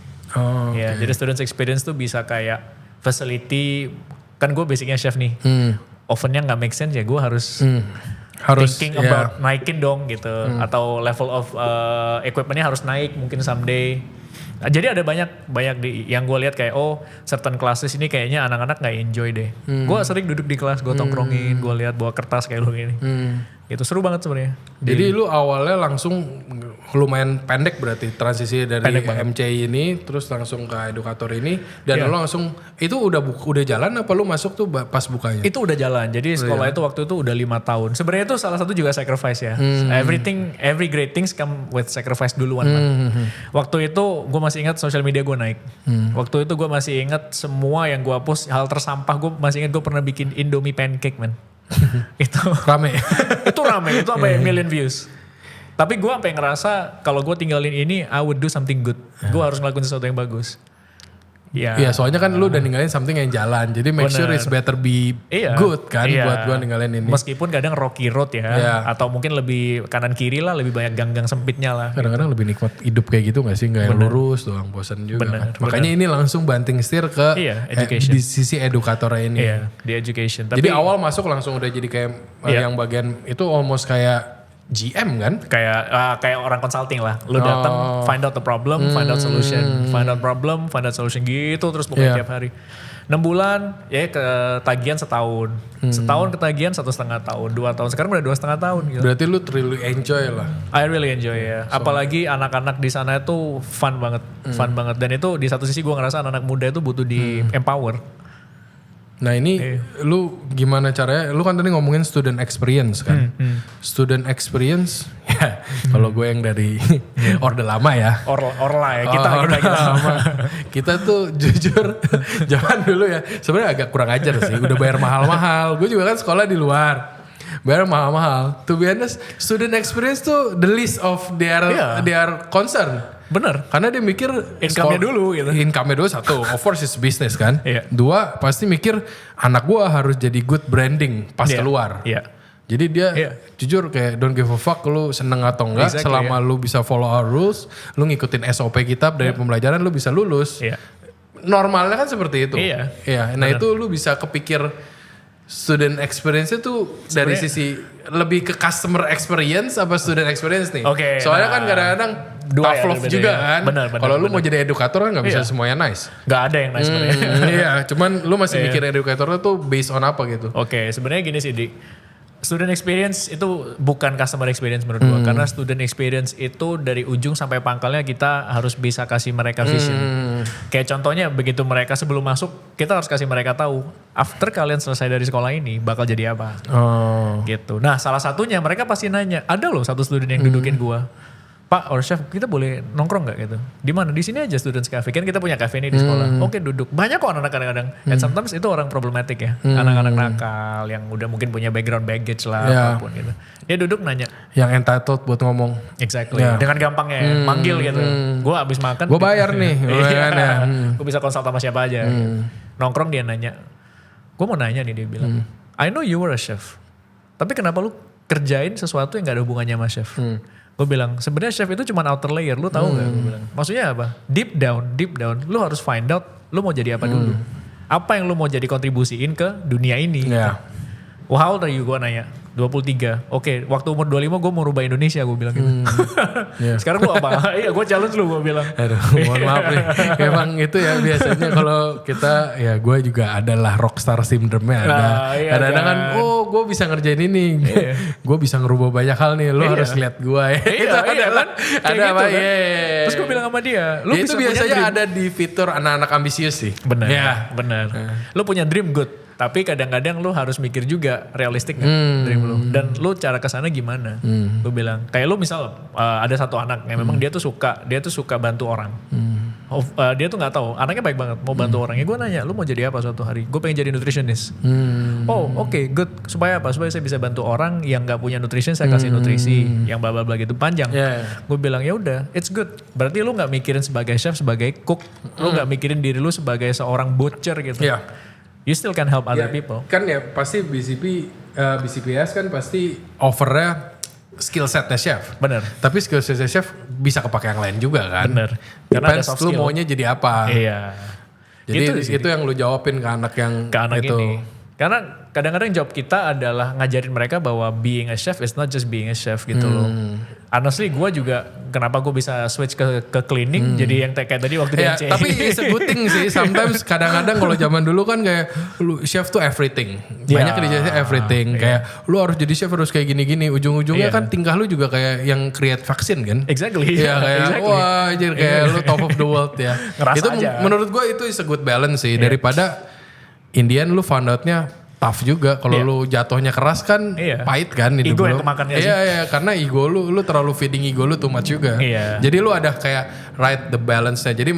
Ya, jadi students experience tuh bisa kayak facility, kan gue basicnya chef nih. Ovennya nggak make sense ya gue harus thinking about naikin dong gitu. Atau level of equipmentnya harus naik mungkin someday. Jadi ada banyak yang gue lihat kayak certain classes ini kayaknya anak-anak nggak enjoy deh. Gue sering duduk di kelas, gue tongkrongin, gue lihat bawa kertas kayak lu gini. Itu seru banget sebenarnya. Jadi lu awalnya langsung lumayan pendek berarti transisi dari MC ini terus langsung ke edukator ini dan lu langsung itu udah jalan apa lu masuk tuh pas bukanya? Itu udah jalan. Jadi sekolah itu waktu itu udah 5 tahun. Sebenarnya itu salah satu juga sacrifice ya. Every great things come with sacrifice duluan lah. Waktu itu gue masih ingat sosial media gue naik. Waktu itu gue masih ingat semua yang gue post hal tersampah. Gue masih ingat gue pernah bikin Indomie pancake man. Itu rame. Itu sampai million views. Tapi gue sampai ngerasa kalau gue tinggalin ini, I would do something good. Gue harus ngelakuin sesuatu yang bagus. Iya, soalnya kan lu udah ninggalin something yang jalan. Jadi make sure it's better be good kan buat gue ninggalin ini. Meskipun kadang rocky road ya. Atau mungkin lebih kanan kiri lah, lebih banyak gang-gang sempitnya lah. Kadang-kadang lebih nikmat hidup kayak gitu gak sih? Gak yang lurus doang, bosan juga kan. Makanya ini langsung banting setir ke di sisi edukatornya ini. Iya, di education. Jadi awal masuk langsung udah jadi kayak yang bagian itu almost kayak GM kan? Kayak orang consulting lah. Lu datang, find out the problem, find out solution. Find out problem, find out solution gitu terus pokoknya tiap hari. 6 bulan ya ketagihan setahun. Setahun ketagihan 1,5 tahun, 2 tahun. Sekarang udah 2,5 tahun gitu. Berarti lu really enjoy lah. I really enjoy ya. Apalagi anak-anak di sana itu fun banget. Fun banget. Dan itu di satu sisi gue ngerasa anak-anak muda itu butuh di empower. Nah ini lu gimana caranya, lu kan tadi ngomongin student experience kan. Student experience, ya kalau gue yang dari orde lama ya. Orla ya, kita lama. Kita tuh jujur, zaman dulu ya sebenarnya agak kurang ajar sih, udah bayar mahal-mahal. Gue juga kan sekolah di luar. Bayar mahal-mahal. To be honest, student experience tuh the least of their concern. Bener. Karena dia mikir income-nya dulu gitu. Income-nya dulu satu, of course it's business kan. Dua, pasti mikir anak gua harus jadi good branding pas keluar. Jadi dia jujur kayak don't give a fuck lu seneng atau enggak. Selama lu bisa follow our rules, lu ngikutin SOP kita dari pembelajaran lu bisa lulus. Normalnya kan seperti itu. Nah itu lu bisa kepikir student experience itu dari sisi lebih ke customer experience apa student experience nih? Soalnya kan kadang-kadang tough love juga kan. Kalau lu mau jadi edukator kan gak bisa semuanya nice. Gak ada yang nice sebenarnya. Iya, cuman lu masih mikir edukatornya tuh based on apa gitu. Sebenarnya gini sih Dik. Student experience itu bukan customer experience menurut gua. Karena student experience itu dari ujung sampai pangkalnya kita harus bisa kasih mereka vision. Kayak contohnya begitu mereka sebelum masuk, kita harus kasih mereka tahu after kalian selesai dari sekolah ini bakal jadi apa? Oh. Gitu. Nah salah satunya mereka pasti nanya, ada loh satu student yang dudukin gua. Pak or chef kita boleh nongkrong gak gitu? Di mana? Di sini aja students cafe. Kan kita punya cafe nih di sekolah. Oke duduk. Banyak kok anak-anak kadang-kadang. And sometimes itu orang problematik ya. Anak-anak nakal yang udah mungkin punya background baggage lah apapun gitu. Dia duduk nanya. Yang entitled buat ngomong. Exactly. Dengan gampangnya manggil gitu. Gue abis makan. Gue bayar nih. Gue bisa konsul sama siapa aja. Gitu. Nongkrong dia nanya. Gue mau nanya nih dia bilang. I know you were a chef. Tapi kenapa lu kerjain sesuatu yang gak ada hubungannya sama chef? Gue bilang sebenarnya chef itu cuma outer layer, lu tahu gak? Gue bilang maksudnya apa? Deep down, lu harus find out lu mau jadi apa dulu. Apa yang lu mau jadi kontribusiin ke dunia ini. Well, how old are you? Gue nanya. 23. Oke, waktu umur 25 gue mau rubah Indonesia, gue bilang gitu. Sekarang lu apa? Iya, gue challenge lu, gue bilang. Aduh, mohon maaf nih. Emang itu ya biasanya kalau kita, ya gue juga adalah rockstar syndrome-nya ada. Kadang-kadang kan, oh gue bisa ngerjain ini. Gue bisa ngerubah banyak hal nih, lu harus lihat gue. Itu ada kan? Ada apa? Gitu, kan? Terus gue bilang sama dia, lu itu bisa biasanya ada di fitur anak-anak ambisius sih. Benar, benar. Lu punya dream good. Tapi kadang-kadang lu harus mikir juga realistik gak dream lu. Dan lu cara kesana gimana. Lu bilang, kayak lu misal ada satu anak yang memang dia tuh suka bantu orang. Dia tuh gak tahu, anaknya baik banget mau bantu orang. Ya gue nanya, lu mau jadi apa suatu hari? Gue pengen jadi nutritionist. Oh oke, good. Supaya apa? Supaya saya bisa bantu orang yang gak punya nutrition, saya kasih nutrisi. Yang bla bla bla gitu, panjang. Gue bilang ya udah, it's good. Berarti lu gak mikirin sebagai chef, sebagai cook. Lu gak mikirin diri lu sebagai seorang butcher gitu. You still can help other people. Kan ya pasti BCPS kan pasti offernya skill setnya chef. Bener. Tapi skill setnya chef bisa kepake yang lain juga kan. Bener. Karena ada soft skill. Lu maunya jadi apa. Iya. Jadi itu yang lu jawabin ke anak yang ke anak itu. Ini. Karena kadang-kadang job kita adalah ngajarin mereka bahwa being a chef is not just being a chef gitu loh. Honestly gue juga kenapa gue bisa switch ke cleaning jadi yang kayak tadi waktu di MC. Tapi it's a good thing sih. Sometimes kadang-kadang kalau zaman dulu kan kayak lu chef tuh everything. Banyak dijelasin everything. Kayak lu harus jadi chef harus kayak gini-gini. Ujung-ujungnya kan tingkah lu juga kayak yang create vaksin kan. Exactly. Iya kayak wah anjir kayak lu top of the world ya. Itu aja. Menurut gue itu is a good balance sih. Daripada Indian lu found outnya tough juga. Kalau lu jatuhnya keras kan pahit kan hidup ego lu. yang kemakan gak sih? Iya, karena ego lu terlalu feeding ego lu too much juga. Jadi lu ada kayak right the balance-nya. Jadi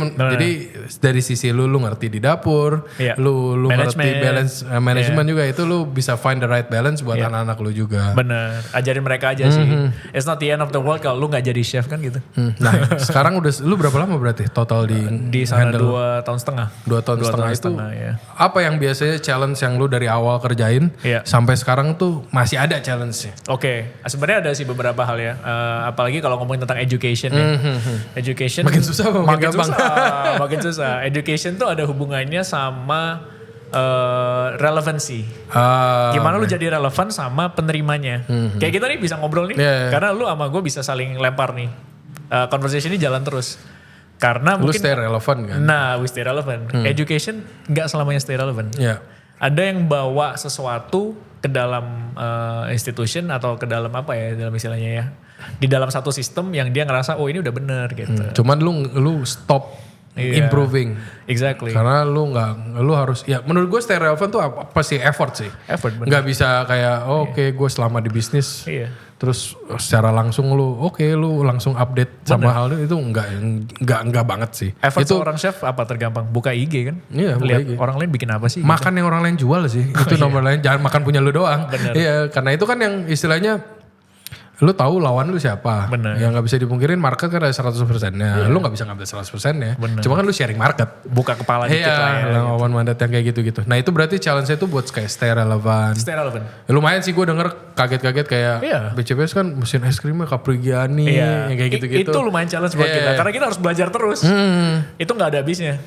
dari sisi lu ngerti di dapur, lu ngerti balance management juga, itu lu bisa find the right balance buat anak-anak lu juga. Bener, ajarin mereka aja sih. It's not the end of the world kalau lu gak jadi chef kan gitu. Nah sekarang lu berapa lama berarti total di sana 2 tahun setengah. 2 tahun setengah itu apa yang biasanya challenge yang lu dari awal kerjain sampai sekarang tuh masih ada challenge-nya? Oke, sebenarnya ada sih beberapa hal ya. Apalagi kalau ngomongin tentang education ya. Education makin susah makin gampang. Makin susah. Education tuh ada hubungannya sama relevansi. Gimana lu jadi relevan sama penerimanya. Kayak kita nih bisa ngobrol nih. Karena lu sama gue bisa saling lempar nih. Conversation ini jalan terus. Karena lu mungkin stay relevant kan? Nah, we stay relevant. Education gak selamanya stay relevant. Ada yang bawa sesuatu ke dalam institution atau ke dalam apa ya dalam istilahnya ya. Di dalam satu sistem yang dia ngerasa oh ini udah bener gitu. Cuman lu stop improving. Exactly. Karena lu harus ya menurut gue stay relevant tuh apa sih effort sih. Effort bener. Gak bisa kayak oke gue selama di bisnis. Terus secara langsung lu langsung update sama hal itu enggak banget sih. Effort itu seorang chef apa tergampang? Buka IG kan? Iya, lihat IG. Orang lain bikin apa sih? Makan gitu. Yang orang lain jual sih. Itu nomor lain, jangan makan punya lu doang. Iya, karena itu kan yang istilahnya lu tahu lawan lu siapa. Yang gak bisa dipungkirin market kan ada 100%-nya. Lu gak bisa ngambil 100%-nya. Cuma kan lu sharing market. Buka kepala dikit lah ya. Lawan mandat yang kayak gitu-gitu. Nah itu berarti challenge-nya itu buat kayak stay relevant. Stay relevant. Lumayan sih gue denger kaget-kaget kayak BCPS kan mesin es krimnya Caprigiani. Yang kayak gitu-gitu. Itu lumayan challenge buat kita. Karena kita harus belajar terus. Itu gak ada habisnya.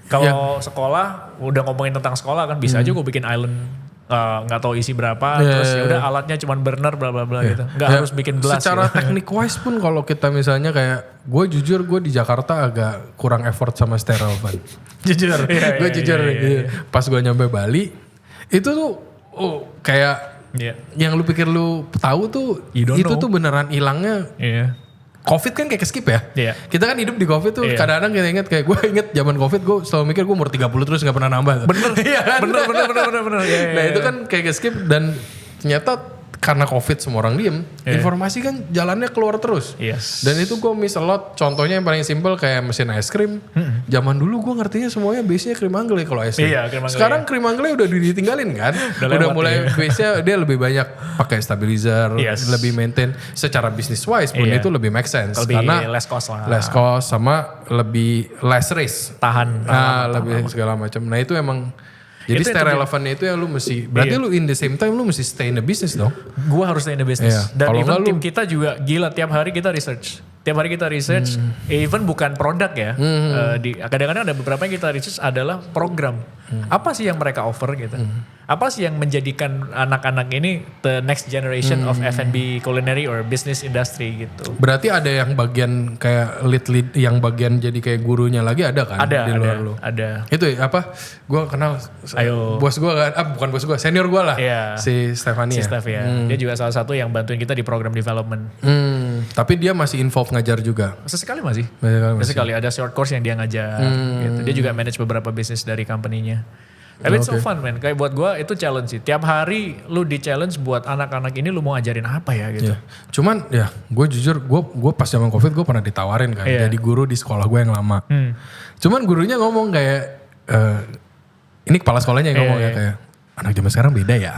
Kalau sekolah, udah ngomongin tentang sekolah kan bisa aja gue bikin island. Nggak tahu isi berapa terus ya udah alatnya cuman burner bla bla bla gitu nggak harus bikin gelas secara teknik wise pun kalau kita misalnya kayak gue jujur gue di Jakarta agak kurang effort sama stay relevant jujur gue jujur pas gue nyampe Bali itu tuh kayak yang lu pikir lu tahu tuh itu tuh beneran hilangnya COVID kan kayak skip ya. Iya. Kita kan hidup di COVID tuh kadang-kadang kita inget kayak gue inget zaman COVID gue selalu mikir gue umur 30 terus gak pernah nambah. Bener. Iya kan? Bener. Nah itu kan kayak skip dan ternyata karena COVID semua orang diem, informasi kan jalannya keluar terus. Yes. Dan itu gue miss a lot. Contohnya yang paling simpel kayak mesin es krim. Zaman dulu gue ngertinya semuanya base-nya krim angle kalau es krim. Iya, krim angle, sekarang krim angle udah ditinggalin kan. Udah mulai base-nya dia lebih banyak pakai stabilizer, lebih maintain. Secara business wise pun itu lebih make sense. Lebih karena less cost lah. Less cost sama lebih less risk. Tahan. Lebih segala macam. Nah itu emang jadi Itu stay relevannya itu ya lu mesti, berarti lu in the same time lu mesti stay in the business dong. Gua harus stay in the business. Iya. Dan Kalau even enggak tim kita juga gila, tiap hari kita research. Even bukan produk ya. Kadang-kadang ada beberapa yang kita research adalah program. Apa sih yang mereka offer gitu. Apa sih yang menjadikan anak-anak ini the next generation of F&B culinary or business industry gitu. Berarti ada yang bagian kayak lead yang bagian jadi kayak gurunya lagi ada kan di luar lu? Ada. Itu ya, apa? Gua kenal bos gua kan, bukan bos gua, senior gua lah. Iya. Si Stefania. Si Steph ya. Dia juga salah satu yang bantuin kita di program development. Tapi dia masih involve ngajar juga. Sesekali masih. Masih. Ada short course yang dia ngajar gitu. Dia juga manage beberapa bisnis dari company-nya. Tapi it's so fun man. Kayak buat gue itu challenge sih. Tiap hari lu di challenge buat anak-anak ini lu mau ajarin apa ya gitu. Yeah. Cuman ya gue jujur gue pas zaman COVID gue pernah ditawarin kan. Jadi guru di sekolah gue yang lama. Cuman gurunya ngomong kayak ini kepala sekolahnya yang ngomong ya kayak anak zaman sekarang beda ya.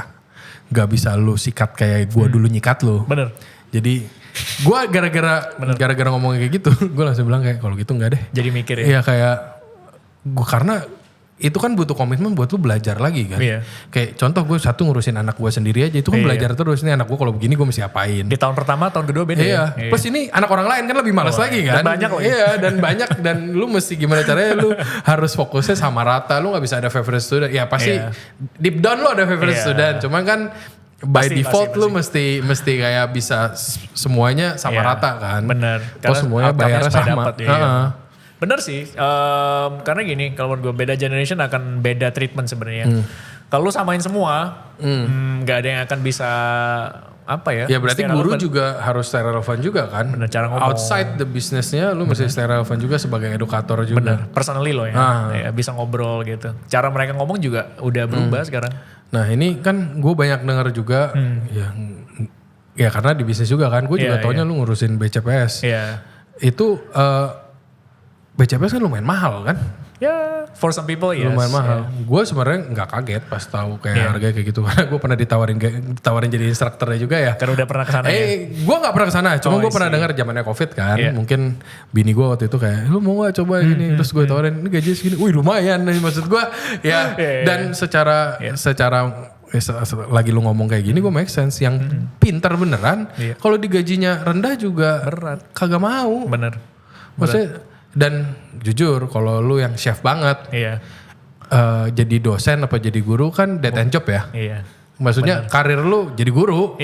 Gak bisa lu sikat kayak gue dulu nyikat lu. Bener. Jadi gue gara-gara ngomong kayak gitu gue langsung bilang kayak kalau gitu enggak deh. Jadi mikir ya. Iya kayak gue karena itu kan butuh komitmen buat lu belajar lagi kan. Iya. Kayak contoh gue satu ngurusin anak gue sendiri aja itu kan belajar terus nih anak gue kalau begini gue mesti apain. Di tahun pertama, tahun kedua beda ya. Plus ini anak orang lain kan lebih malas lagi kan. Dan banyak lagi. Iya dan banyak dan lu mesti gimana caranya lu harus fokusnya sama rata. Lu gak bisa ada favorite student. Ya pasti deep down lu ada favorite student. Cuman kan by default lu mesti kayak bisa semuanya sama rata kan. Bener. Terus semuanya bayarnya sama. Bener sih, karena gini, kalau menurut gue beda generation akan beda treatment sebenarnya. Kalau lu samain semua, nggak ada yang akan bisa apa ya? Ya berarti guru juga harus stay relevan juga kan. Bener, cara ngomong. Outside the businessnya lu mesti stay relevan juga sebagai edukator juga. Bener, personally lo ya, bisa ngobrol gitu. Cara mereka ngomong juga udah berubah sekarang. Nah ini kan gue banyak dengar juga, ya karena di bisnis juga kan, gue juga taunya lu ngurusin BCPS. Itu BCPS kan lumayan mahal kan? Ya, for some people yes. Lumayan mahal. Gue sebenarnya nggak kaget pas tahu kayak harga kayak gitu karena gue pernah ditawarin jadi instrukturnya juga ya. Karena udah pernah kesana ya? Gue nggak pernah kesana, cuma gue pernah dengar zamannya COVID kan. Mungkin bini gue waktu itu kayak, lu mau nggak coba gini? Terus gue tawarin, ini gaji segini, wih lumayan nih maksud gue. Ya, dan secara lagi lu ngomong kayak gini gue make sense. Yang pintar beneran, kalau digajinya rendah juga berat, kagak mau. Bener. Maksudnya dan jujur kalau lu yang chef banget, jadi dosen apa jadi guru kan dead end job ya. Maksudnya karir lu jadi guru.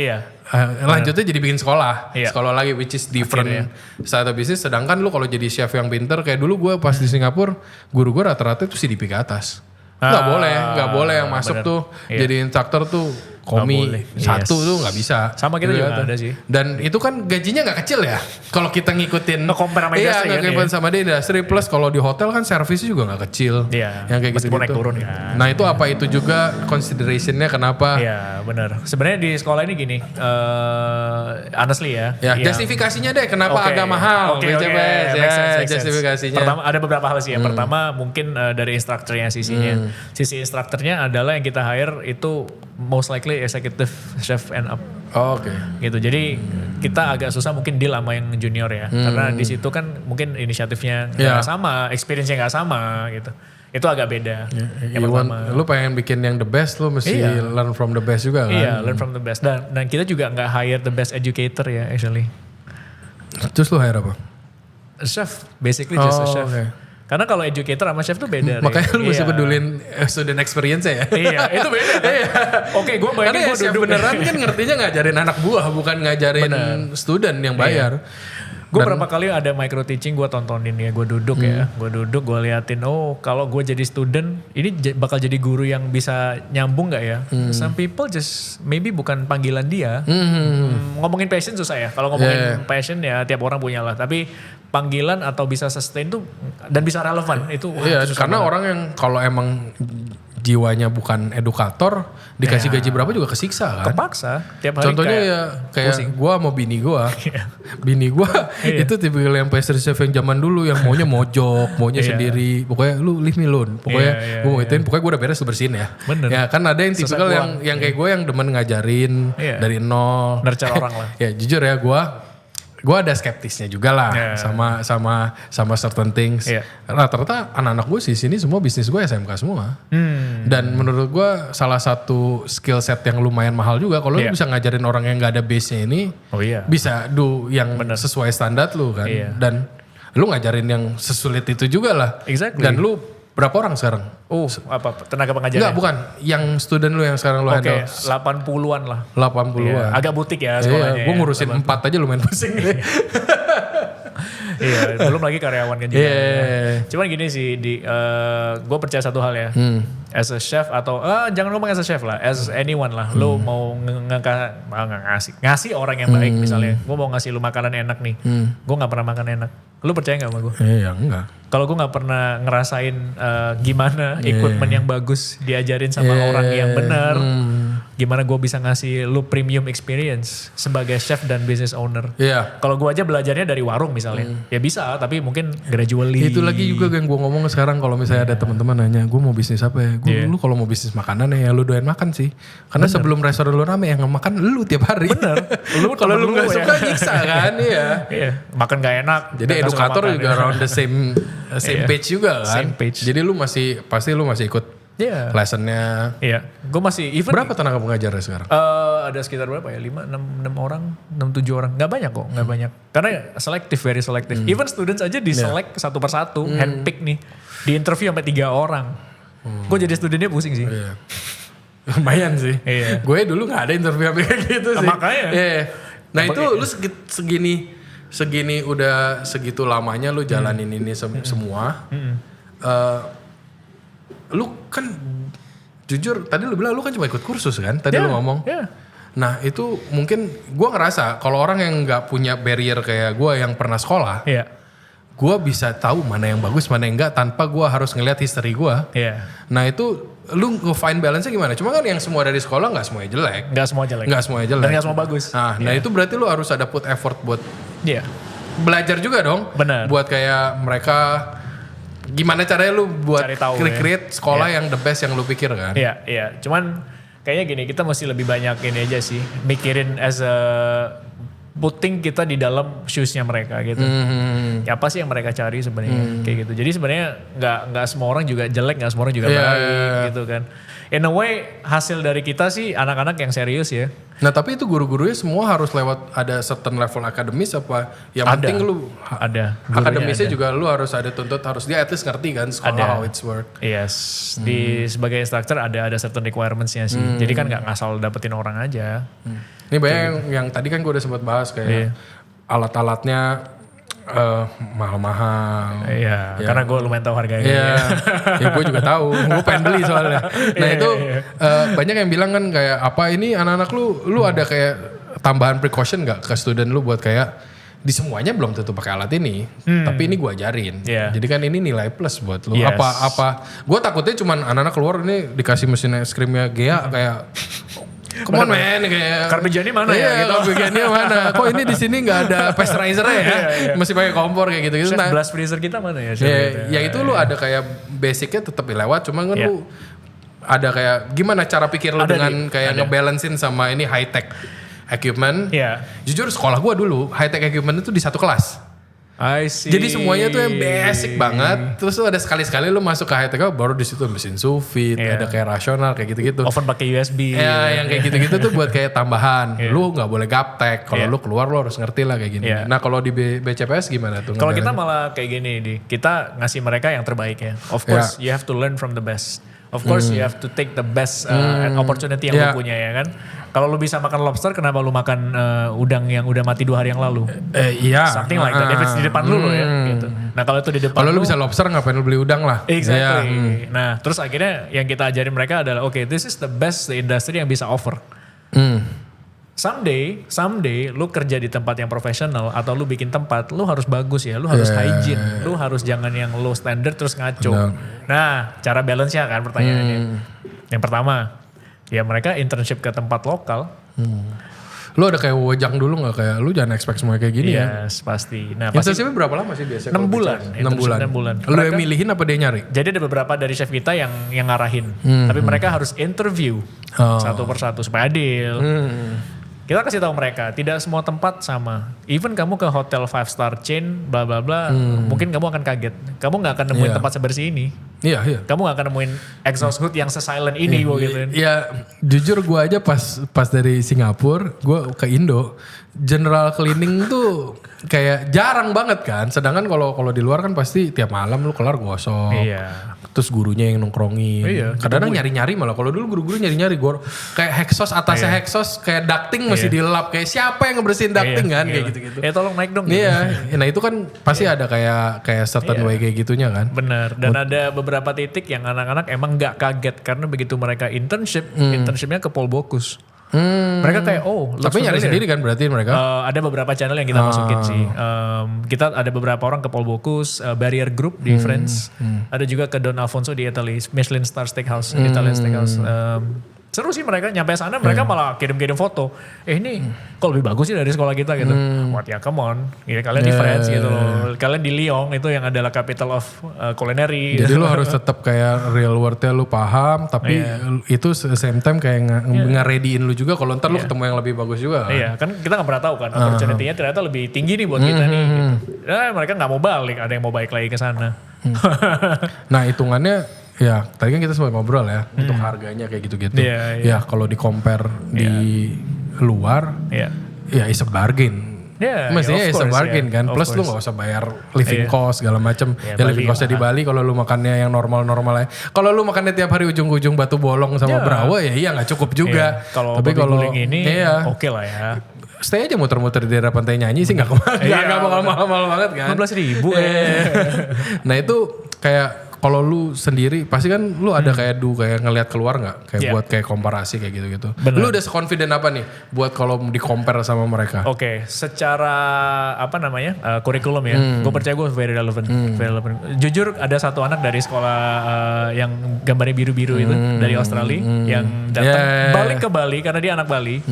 Lanjutnya jadi bikin sekolah. Sekolah lagi which is different side of business. Sedangkan lu kalau jadi chef yang pinter kayak dulu gue pas di Singapura, guru gue rata-rata itu CDP ke atas. Nggak boleh yang masuk tuh jadi instruktur tuh komi satu tuh nggak bisa. Sama kita juga nggak ada sih. Dan itu kan gajinya nggak kecil ya. Kalau kita ngikutin compare sama industri nggak ngikutin sama di industri. Plus kalau di hotel kan servisnya juga nggak kecil. Yang kayak gitu. Naik turun ya. Nah itu apa itu juga considerationnya kenapa? Iya benar. Sebenarnya di sekolah ini gini, honestly ya. Justifikasinya deh kenapa agak mahal. BCPS justifikasinya. Pertama ada beberapa hal sih. Yang pertama mungkin dari instrukturnya sisinya. Sisi instrukturnya adalah yang kita hire itu most likely executive chef and up. Gitu. Jadi kita agak susah mungkin deal sama yang junior ya. Karena di situ kan mungkin inisiatifnya nggak sama, experience-nya nggak sama gitu. Itu agak beda. Yang pertama. Lu pengen bikin yang the best, lu mesti learn from the best juga kan? Iya, learn from the best. Dan kita juga nggak hire the best educator ya actually. Terus lu hire apa? A chef, basically just a chef. Karena kalau educator sama chef tuh beda. Makanya lu mesti pedulin student experience ya. Iya, itu beda kan. Oke, gue bayangin gue duduk beneran kan ngertinya ngajarin anak buah, bukan ngajarin student yang bayar. Gue berapa kali ada micro teaching gue tontonin ya, gue duduk gue liatin, oh kalau gue jadi student ini bakal jadi guru yang bisa nyambung gak ya? Some people just maybe bukan panggilan dia. Ngomongin passion susah ya, kalau ngomongin passion ya tiap orang punya lah, tapi panggilan atau bisa sustain tuh dan bisa relevan itu. Karena orang yang kalau emang jiwanya bukan edukator dikasih gaji berapa juga kesiksa kan. Kepaksa tiap hari. Contohnya kayak gue mau bini gue. Bini gue itu tipikal yang pastry chef yang zaman dulu yang maunya mojok, maunya sendiri. Pokoknya lu leave me alone. Pokoknya gue mau ituin, pokoknya gue udah beres bersihin ya. Bener. Ya kan ada yang tipikal yang kayak gue yang demen ngajarin dari nol. Nurture orang lah. Ya jujur ya gue ada skeptisnya juga lah sama certain things. Rata-rata anak-anak gue sini semua bisnis gue SMK semua. Dan menurut gue salah satu skill set yang lumayan mahal juga kalau lu bisa ngajarin orang yang gak ada base-nya ini bisa do yang sesuai standar lu kan. Dan lu ngajarin yang sesulit itu juga lah. Exactly. Dan lu berapa orang sekarang? Apa tenaga pengajarnya? Enggak, bukan. Yang student lu yang sekarang lu handle. 80-an lah. 80-an. Agak butik ya sekolahnya. Gue ngurusin 4 aja lumayan pusing. Belum lagi karyawan kan juga. Cuman gini sih, gue percaya satu hal ya. As a chef atau jangan ngomong as a chef lah, as anyone lah. Lu mau ngasih orang yang baik misalnya. Gue mau ngasih lu makanan enak nih. Gue gak pernah makan enak. Lu percaya gak sama gue? Iya enggak. Kalau gue gak pernah ngerasain gimana equipment yang bagus diajarin sama orang yang benar. Gimana gue bisa ngasih lu premium experience sebagai chef dan business owner. Kalau gue aja belajarnya dari warung misalnya. Ya bisa, tapi mungkin gradually. Itu lagi juga yang gue ngomong sekarang kalau misalnya ada teman-teman nanya, gue mau bisnis apa ya? Lu kalau mau bisnis makanan ya lu doyan makan sih. Karena sebelum restoran lu rame yang makan lu tiap hari. Bener. Kalau lu gak suka nyiksa kan. Makan gak enak. Jadi edukator juga around the same page juga kan. Same page. Jadi lu pasti lu masih ikut lessonnya. Gue masih even. Berapa tenaga pengajarnya sekarang? Ada sekitar berapa ya? 5, 6 orang, 6, 7 orang. Gak banyak kok, gak banyak. Karena selektif, very selektif. Even students aja diselect satu persatu, handpick nih. Di interview sampai 3 orang. Gue jadi studennya pusing sih. Lumayan sih. Gue dulu gak ada interview kayak gitu sih. Makanya. Nah itu lu segini udah segitu lamanya lu jalanin ini semua. Lu kan jujur tadi lu bilang lu kan cuma ikut kursus kan tadi lu ngomong. Nah itu mungkin gue ngerasa kalau orang yang nggak punya barrier kayak gue yang pernah sekolah, gue bisa tahu mana yang bagus mana yang enggak tanpa gue harus ngeliat history gue. Nah itu lu nge-find balance-nya gimana? Cuma kan yang semua dari sekolah nggak semuanya jelek. Nggak semua jelek. Dan nggak semua bagus. Nah itu berarti lu harus ada put effort buat belajar juga dong. Benar. Buat kayak mereka gimana caranya lu buat create sekolah yang the best yang lu pikir kan? Iya. Cuman kayaknya gini, kita mesti lebih banyak ini aja sih, mikirin as a putting kita di dalam shoes-nya mereka gitu. Ya apa sih yang mereka cari sebenarnya kayak gitu. Jadi sebenarnya nggak semua orang juga jelek, nggak semua orang juga baik gitu kan. In a way hasil dari kita sih anak-anak yang serius ya. Nah tapi itu guru-gurunya semua harus lewat ada certain level akademis apa? Yang penting lu ada. Akademisnya juga lu harus ada tuntut, harus dia at least ngerti kan sekolah how it's work. Yes, sebagai instructor ada certain requirements-nya sih. Jadi kan nggak ngasal dapetin orang aja. Ini banyak yang tadi kan gue udah sempat bahas kayak alat-alatnya mahal-mahal. Karena gue lumayan tahu harganya. Ya gue juga tahu. Gue pengen beli soalnya. Nah itu banyak yang bilang kan kayak apa ini anak-anak lu ada kayak tambahan precaution nggak ke student lu buat kayak di semuanya belum tentu pakai alat ini, tapi ini gue ajarin. Jadi kan ini nilai plus buat lu. Apa? Gue takutnya cuman anak-anak keluar ini dikasih mesin es krimnya Gea kayak come on man, kayak Carpegiani mana ya? Gitu. Carpegiani mana? Kok ini di sini nggak ada pasteurizer ya? Masih pakai kompor kayak gitu. Nah, blast freezer kita mana ya? Ya itu lu ada kayak basicnya tetap lewat, cuma kan lu ada kayak gimana cara pikir lu dengan kayak ngebalancein sama ini high tech equipment. Jujur sekolah gua dulu high tech equipment itu di satu kelas. I see. Jadi semuanya tuh yang basic banget. Terus tuh ada sekali-sekali lu masuk ke high tech baru di situ mesin sous vide, ada kayak rasional kayak gitu-gitu. Oven pakai USB. Yang kayak gitu-gitu tuh buat kayak tambahan. Lu nggak boleh gaptek. Kalau lu keluar lu harus ngerti lah kayak gini. Nah kalau di BCPS gimana tuh? Kalau kita malah kayak gini, kita ngasih mereka yang terbaik ya. Of course you have to learn from the best. Of course you have to take the best opportunity yang lu punya ya kan. Kalau lu bisa makan lobster, kenapa lu makan udang yang udah mati 2 hari yang lalu? Iya. Something like that. If it's di depan lu ya gitu. Nah kalau itu di depan kalau lu bisa lobster ngapain lu beli udang lah. Exactly. Nah terus akhirnya yang kita ajarin mereka adalah okay, this is the best the industry yang bisa offer. Someday lu kerja di tempat yang profesional atau lu bikin tempat, lu harus bagus ya, lu harus hygiene, lu harus jangan yang low standard terus ngaco. Nah, cara balance-nya kan pertanyaannya. Yang pertama, ya mereka internship ke tempat lokal. Lu ada kayak wajang dulu gak? Kayak lu jangan expect semua kayak gini ya? Yes, pasti. Nah, pasti internshipnya berapa lama sih biasanya? 6 bulan. 6 bulan. Lu yang milihin apa dia nyari? Jadi ada beberapa dari chef kita yang ngarahin. Tapi mereka harus interview satu persatu supaya adil. Kita kasih tahu mereka, tidak semua tempat sama. Even kamu ke hotel 5-star chain, bla bla bla, mungkin kamu akan kaget. Kamu nggak akan nemuin tempat sebersih ini. Iya. Kamu gak akan nemuin exhaust hood yang se-silent ini gue gituin. Iya, jujur gue aja pas dari Singapura, gue ke Indo, general cleaning tuh kayak jarang banget kan. Sedangkan kalau di luar kan pasti tiap malam lu kelar gosok. Iya. Terus gurunya yang nongkrongin. Iya, kadang-kadang nyari-nyari malah. Kalau dulu guru-guru nyari-nyari. Kayak hexos, atasnya hexos, kayak ducting masih dilap. Kayak siapa yang ngebersihin ducting kan, kayak gitu-gitu. Tolong naik dong. Iya, nah itu kan pasti ada kayak certain way kayak gitunya kan. Bener, dan ada beberapa titik yang anak-anak emang gak kaget. Karena begitu mereka internshipnya ke Polbokus. Mereka kayak tapi nyari sendiri kan berarti mereka? Ada beberapa channel yang kita masukin sih. Kita ada beberapa orang ke Polbokus, Barrier Group di France. Ada juga ke Don Alfonso di Italy, Michelin Star Steakhouse, Italian Steakhouse. Seru sih mereka nyampe sana mereka malah kirim-kirim foto. Ini kok lebih bagus sih dari sekolah kita gitu. What ya come on. Ya, kalian di France gitu loh. Kalian di Lyon itu yang adalah capital of culinary. Jadi lu harus tetap kayak real world-nya lu paham. Tapi itu same time kayak nge-readyin lu juga. Kalau ntar lu ketemu yang lebih bagus juga kan. Iya kan kita gak pernah tahu kan. Opportunity-nya ternyata lebih tinggi nih buat kita nih. Gitu. Mereka gak mau balik. Ada yang mau balik lagi ke sana. Nah hitungannya ya, tadi kan kita sempat ngobrol ya untuk harganya kayak gitu-gitu. Ya kalau di compare di luar, ya is a bargain. Mestinya is a bargain kan. Plus lu gak usah bayar living cost segala macem. Ya living costnya di Bali kalau lu makannya yang normal-normal aja. Kalau lu makannya tiap hari ujung-ujung Batu Bolong sama Brawa ya iya gak cukup juga. Tapi kalau ini oke lah ya. Stay aja muter-muter di daerah Pantai Nyanyi sih gak bakal mahal-mahal banget kan. 15.000 Nah itu kayak kalau lu sendiri pasti kan lu ada kayak ngelihat keluar nggak kayak buat kayak komparasi kayak gitu-gitu. Lu udah seconfident apa nih buat kalau di compare sama mereka? Oke, secara apa namanya kurikulum ya, gue percaya gue very relevant. Jujur ada satu anak dari sekolah yang gambarnya biru-biru itu dari Australia yang datang balik ke Bali karena dia anak Bali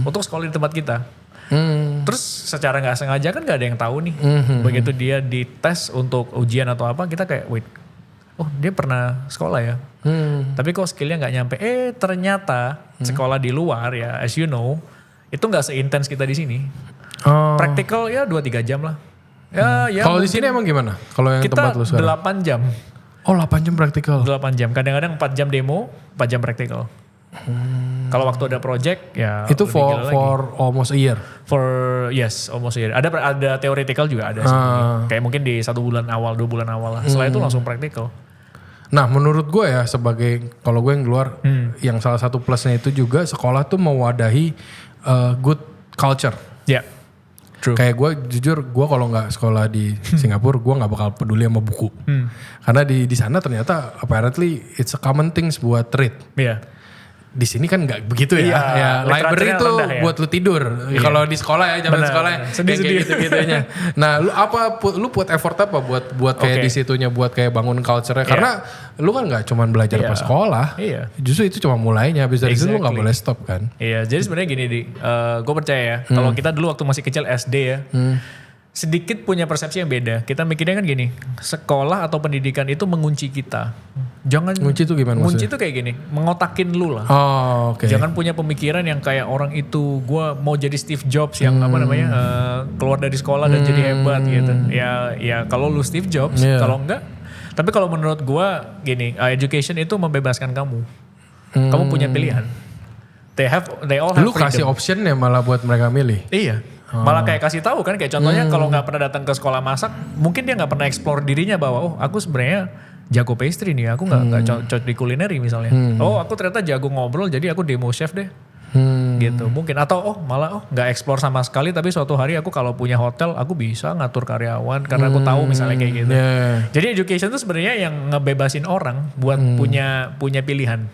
untuk sekolah di tempat kita. Terus secara nggak sengaja kan nggak ada yang tahu nih. Begitu dia dites untuk ujian atau apa, kita kayak wait. Oh dia pernah sekolah ya, tapi kok skillnya nggak nyampe. Ternyata sekolah di luar ya, as you know, itu nggak seintens kita di sini. Praktikal ya 2-3 jam lah. Ya. Kalau di sini emang gimana? Kalau yang tempat lu sekarang? Kita 8 jam. Oh 8 jam praktikal? 8 jam, kadang-kadang 4 jam demo, 4 jam praktikal. Kalau waktu ada project ya itu for almost a year. Almost a year. Ada theoretical juga ada sih. Kayak mungkin di 1 bulan awal, 2 bulan awal lah. Setelah itu langsung praktikal. Nah menurut gue ya sebagai kalau gue yang keluar yang salah satu plusnya itu juga sekolah tuh mewadahi good culture. Ya. True. Kayak gue jujur gue kalau nggak sekolah di Singapura gue nggak bakal peduli sama buku. Karena di sana ternyata apparently it's a common things buat read. Iya. Di sini kan nggak begitu ya. Ya library itu buat lu tidur. Kalau di sekolah ya zaman sekolah kayak gitu-gitunya. Nah, lu buat effort apa buat kayak di situnya buat kayak bangun culture-nya karena lu kan nggak cuma belajar pas sekolah. Justru itu cuma mulainya, habis dari situ lu nggak boleh stop kan. Iya, jadi sebenarnya gini gue percaya ya. Kalau kita dulu waktu masih kecil SD ya. Sedikit punya persepsi yang beda. Kita mikirnya kan gini, sekolah atau pendidikan itu mengunci kita. Jangan ngunci itu gimana maksudnya? Ngunci itu kayak gini, mengotakin lu lah. Oh, oke. Jangan punya pemikiran yang kayak orang itu gua mau jadi Steve Jobs yang keluar dari sekolah dan jadi hebat gitu. Ya kalau lu Steve Jobs, kalau enggak. Tapi kalau menurut gua gini, education itu membebaskan kamu. Kamu punya pilihan. They all have lu freedom. kasih option ya malah buat mereka milih. Iya. Malah kayak kasih tahu kan, kayak contohnya kalau nggak pernah datang ke sekolah masak, mungkin dia nggak pernah explore dirinya bahwa aku sebenarnya jago pastry nih, aku nggak cocok di kulineri misalnya. Oh aku ternyata jago ngobrol, jadi aku demo chef deh. Gitu mungkin, atau malah nggak explore sama sekali, tapi suatu hari aku kalau punya hotel aku bisa ngatur karyawan karena aku tahu misalnya kayak gitu. Jadi education tuh sebenarnya yang ngebebasin orang buat punya pilihan.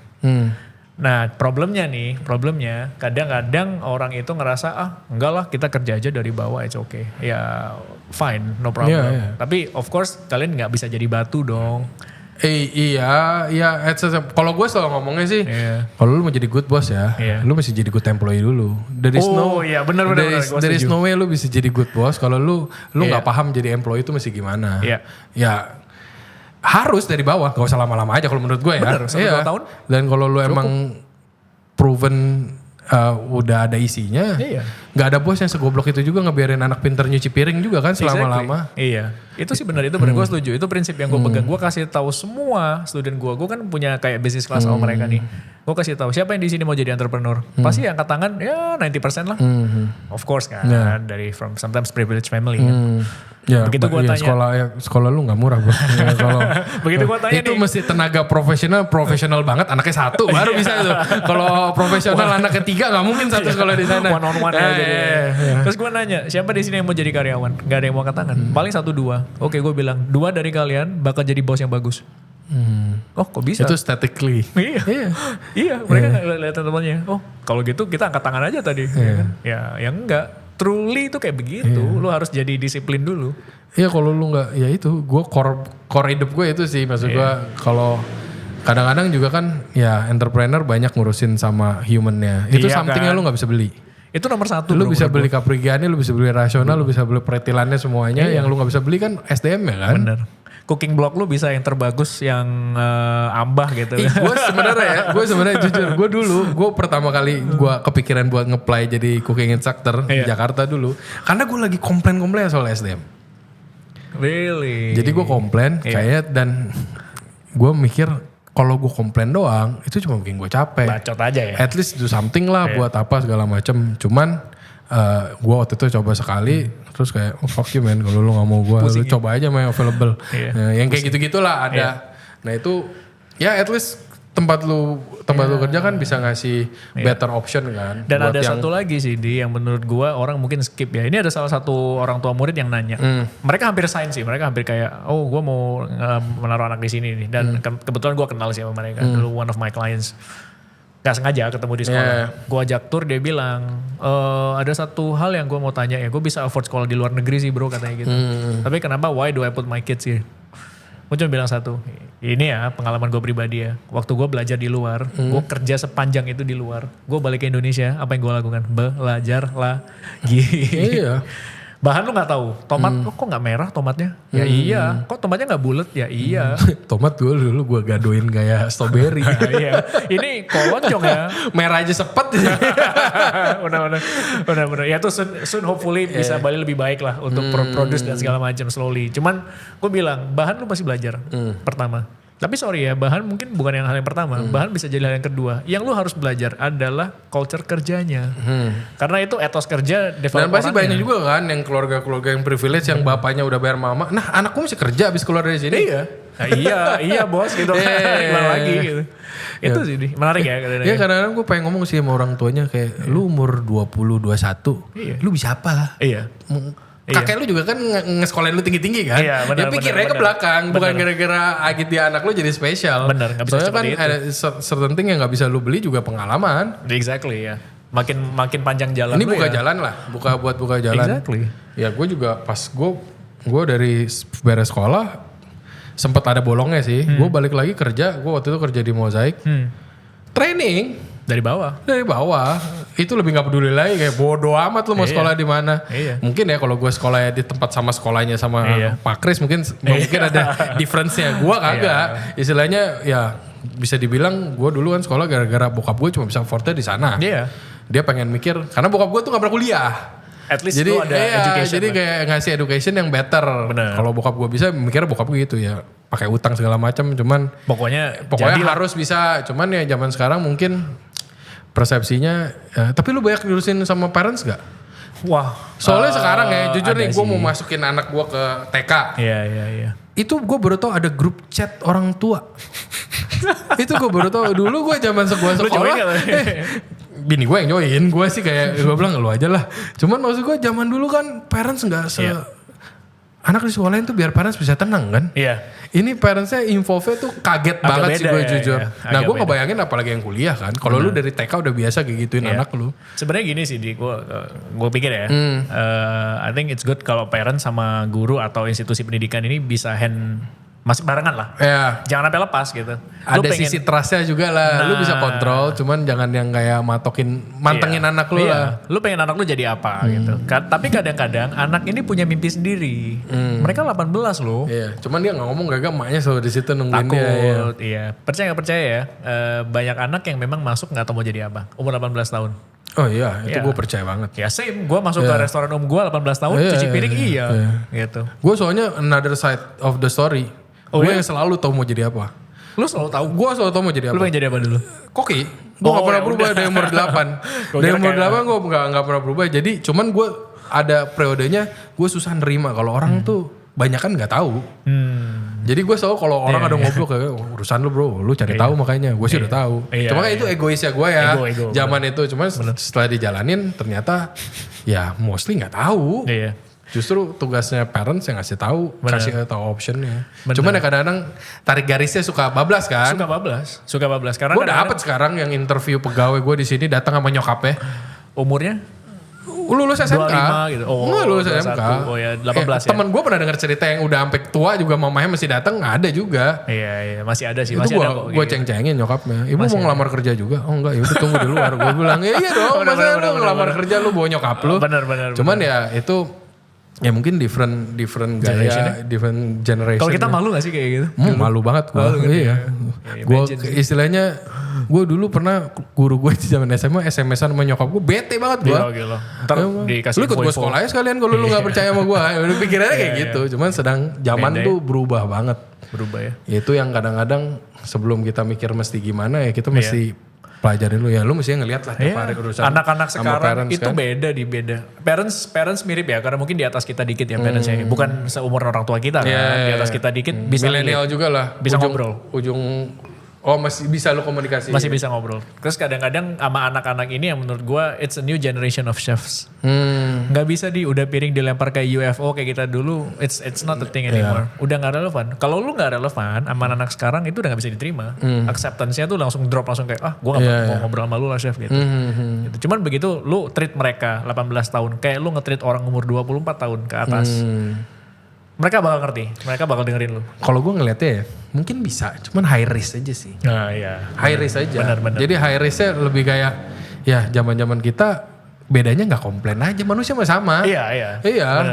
Nah problemnya kadang-kadang orang itu ngerasa enggak lah kita kerja aja dari bawah, it's okay, ya fine, no problem. Tapi of course kalian nggak bisa jadi batu dong. Iya, kalau gue selalu ngomongnya sih, kalau lu mau jadi good boss ya, lu mesti jadi good employee dulu. There is no way lu bisa jadi good boss kalau lu nggak paham jadi employee itu mesti gimana. Ya harus dari bawah, gak usah lama-lama aja kalau menurut gue ya. Bener, 1-2 tahun. Dan kalau lu emang proven udah ada isinya, nggak ada bos yang segoblok itu juga ngebiarin anak pinter nyuci piring juga kan selama-lama. Iya, itu sih benar, gue setuju. Itu prinsip yang gue pegang. Gue kasih tahu semua student gue kan punya kayak business class sama mereka nih. Gue kasih tahu siapa yang di sini mau jadi entrepreneur, pasti angkat tangan ya 90% lah. Of course kan, dari from sometimes privileged family kan. Ya, begitu gue tanya, sekolah lu nggak murah bro. Begitu gue tanya itu mesti tenaga profesional banget, anaknya satu baru bisa tuh. Kalau profesional anaknya 3 nggak mungkin satu sekolah di sana. One on one aja. Terus gue nanya, siapa di sini yang mau jadi karyawan? Gak ada yang mau angkat tangan. Paling 1-2. Oke, gue bilang 2 dari kalian bakal jadi bos yang bagus. Oh kok bisa? Itu statically. Iya, mereka lihat teman-temannya. Oh kalau gitu kita angkat tangan aja tadi. Ya enggak. Truly itu kayak begitu, lu harus jadi disiplin dulu. Iya kalau lu nggak, ya itu, gue core hidup gue itu sih, maksud gue kalau kadang-kadang juga kan, ya entrepreneur banyak ngurusin sama humannya. Itu something yang lu nggak bisa beli. Itu nomor 1. Lu bisa beli kaprigiannya, lu bisa beli rasional, lu bisa beli pretilannya semuanya. Yang lu nggak bisa beli kan SDM ya kan. Bener. Cooking blog lu bisa yang terbagus, yang ambah gitu. Gue sebenarnya jujur, gue pertama kali gue kepikiran buat nge-apply jadi cooking instructor di Jakarta dulu, karena gue lagi komplain soal SDM. Really? Jadi gue komplain kayak, dan gue mikir kalau gue komplain doang itu cuma bikin gue capek. Bacot aja ya. At least do something lah buat apa segala macem. Cuman gue waktu itu coba sekali, terus kayak fuck you man, kalau lu gak mau gue, lu coba aja main available. Yang kayak gitu-gitulah ada. Nah itu ya at least tempat lu kerja kan bisa ngasih better option kan. Dan ada satu lagi sih yang menurut gue orang mungkin skip ya. Ini ada salah satu orang tua murid yang nanya. Mereka hampir sign sih, mereka hampir kayak gue mau menaruh anak di sini nih. Dan kebetulan gue kenal sih sama mereka, dulu one of my clients. Gak sengaja ketemu di sekolah. Gue ajak tur, dia bilang, ada satu hal yang gue mau tanya ya, gue bisa afford sekolah di luar negeri sih bro, katanya gitu. Tapi kenapa, why do I put my kids here? Gue cuma bilang satu, ini ya pengalaman gue pribadi ya. Waktu gue belajar di luar, gue kerja sepanjang itu di luar. Gue balik ke Indonesia, apa yang gue lakukan? Belajar lagi. Bahan lu gak tahu, tomat kok gak merah tomatnya? Ya iya, kok tomatnya gak bulat? Ya iya. Tomat dulu gue gadoin kayak strawberry. Iya. Ini kolonjong ya. Merah aja sepet. Benar. Ya tuh soon hopefully bisa balik lebih baik lah untuk produce dan segala macam slowly. Cuman gue bilang bahan lu pasti belajar pertama. Tapi sorry ya, bahan mungkin bukan yang hal yang pertama. Bahan bisa jadi hal yang kedua. Yang lu harus belajar adalah culture kerjanya. Karena itu etos kerja develop. Dan pasti banyak juga kan yang keluarga-keluarga yang privilege yang bapaknya udah bayar mama. Nah anakku mesti kerja abis keluar dari sini. Iya bos gitu kan. Gimana lagi gitu. Itu sih menarik ya. Iya kadang-kadang gue pengen ngomong sih sama orang tuanya kayak lu umur 20-21. Lu bisa apa? Iya. Kakek lu juga kan nge-sekolahin lu tinggi-tinggi kan? Iya, bener, ya pikirnya ke belakang, bukan gara-gara agit dia anak lu jadi spesial. Bener, gak bisa soalnya kan itu. ada certain thing yang gak bisa lu beli juga pengalaman. Exactly ya. Makin panjang jalan. Ini buka jalan lah, buat buka jalan. Exactly. Ya gue juga pas gue dari beres sekolah sempat ada bolongnya sih. Gue balik lagi kerja, gue waktu itu kerja di Mozaik. Training. Dari bawah. Itu lebih gak peduli lagi, kayak bodo amat lu mau sekolah di mana. Mungkin ya kalau gue sekolah di tempat sama sekolahnya sama Pak Kris mungkin ada difference-nya. Gue kagak. Istilahnya ya bisa dibilang gue dulu kan sekolah gara-gara bokap gue cuma bisa afford-nya di sana. Dia pengen mikir karena bokap gue tuh gak pernah kuliah. At least jadi, ada education. Jadi kayak ngasih education yang better. Kalau bokap gue bisa, mikirnya bokap gue gitu ya. Pakai utang segala macam, cuman pokoknya harus bisa. Cuman ya zaman sekarang mungkin persepsinya, tapi lu banyak diurusin sama parents gak? Wah. Soalnya sekarang ya, jujur nih gue mau masukin anak gue ke TK. Iya. Itu gue baru tau ada grup chat orang tua. Itu gue baru tau. Dulu gue zaman sekolah. Bini gue yang join. Gue sih kayak gue bilang lu aja lah. Cuman maksud gue zaman dulu kan parents gak anak di sekolahin tuh biar parents bisa tenang kan. Iya. Ini parentsnya involve-nya tuh kaget banget sih gue jujur. Nah gue ngebayangin apalagi yang kuliah kan. Kalau lu dari TK udah biasa kayak gituin anak lu. Sebenarnya gini sih, gue pikir ya. I think it's good kalau parents sama guru atau institusi pendidikan ini bisa masih barengan lah. Iya. Jangan sampai lepas gitu. Ada sisi trustnya juga lah. Lu bisa kontrol, cuman jangan yang kayak mantengin anak lu lah. Lu pengen anak lu jadi apa gitu. Tapi kadang-kadang anak ini punya mimpi sendiri. Mereka 18 loh. Iya. Cuman dia nggak ngomong gak emaknya selalu di situ nungguin dia. Takut, iya. Percaya nggak percaya ya? Banyak anak yang memang masuk nggak tahu mau jadi apa. Umur 18 tahun. Oh iya, itu gue percaya banget. Ya same, gue masuk ke restoran gue 18 tahun, cuci piring gitu. Gue soalnya another side of the story. Gue yang selalu tahu mau jadi apa. Lu selalu tahu? Gue selalu tahu mau jadi apa. Lu pengen jadi apa dulu? Koki. Gue gak pernah berubah dari umur 8. Dari umur 8 gue gak pernah berubah. Jadi cuman gue ada periodenya gue susah nerima kalau orang tuh banyak kan gak tahu. Jadi gue selalu kalau orang ada ngobrol kayak urusan lu bro, lu cari tahu makanya. Gue sih udah tahu. Cuma itu egoisnya gue ya. Zaman itu cuman setelah dijalanin ternyata ya mostly gak tahu. Iya. Justru tugasnya parents yang ngasih tahu, kasih tahu optionnya. Cuman ya kadang-kadang tarik garisnya suka bablas kan. Suka bablas. Karena gue dapet sekarang yang interview pegawai gue di sini datang sama nyokapnya. Umurnya? Lulus SMK. 25 gitu. Nggak lulus SMK. Oh ya 18 ya. Temen gue pernah denger cerita yang udah sampai tua juga mamanya masih datang, nggak ada juga. Iya, masih ada sih. Itu gue ceng-cengin nyokapnya. Ibu mau ngelamar kerja juga? Oh enggak, ya udah tunggu di luar. Gue bilang iya dong, masa lu ngelamar kerja lu bawa nyokap lu. Bener. Cuman ya itu ya mungkin different gaya, different generation. Kalau kita malu gak sih kayak gitu? Malu banget gue. Iya. Gue istilahnya, gue dulu pernah guru gue di zaman SMA SMS-an sama nyokap gue, bete banget gue. Gila. Ntar dikasih lu ikut gue sekolah aja sekalian kalau lu gak percaya sama gue. Udah pikirannya kayak gitu. Cuman sedang zaman tuh berubah banget. Berubah ya. Itu yang kadang-kadang sebelum kita mikir mesti gimana ya kita mesti pelajarin lu ya, lu mesti ngeliat lah tiap hari urusan anak-anak sekarang itu kan? beda. Parents mirip ya, karena mungkin di atas kita dikit ya parentsnya. Bukan seumur orang tua kita kan, di atas kita dikit bisa milenial juga lah. Bisa ngobrol. Masih bisa lu komunikasi. Masih bisa ngobrol. Terus kadang-kadang sama anak-anak ini yang menurut gue it's a new generation of chefs. Gak bisa udah piring dilempar kayak UFO kayak kita dulu. It's not a thing anymore. Udah gak relevan. Kalau lu gak relevan sama anak sekarang itu udah gak bisa diterima. Acceptance-nya tuh langsung drop langsung kayak gue gak mau ngobrol sama lu lah chef gitu. Cuman begitu lu treat mereka 18 tahun kayak lu nge-treat orang umur 24 tahun ke atas. Mereka bakal ngerti, mereka bakal dengerin lu. Kalau gue ngeliatnya ya, mungkin bisa, cuman high risk aja sih. Nah iya. High risk aja. Benar. Jadi high risknya lebih kayak, ya zaman-zaman kita bedanya nggak komplain aja, manusia mah sama. Iya.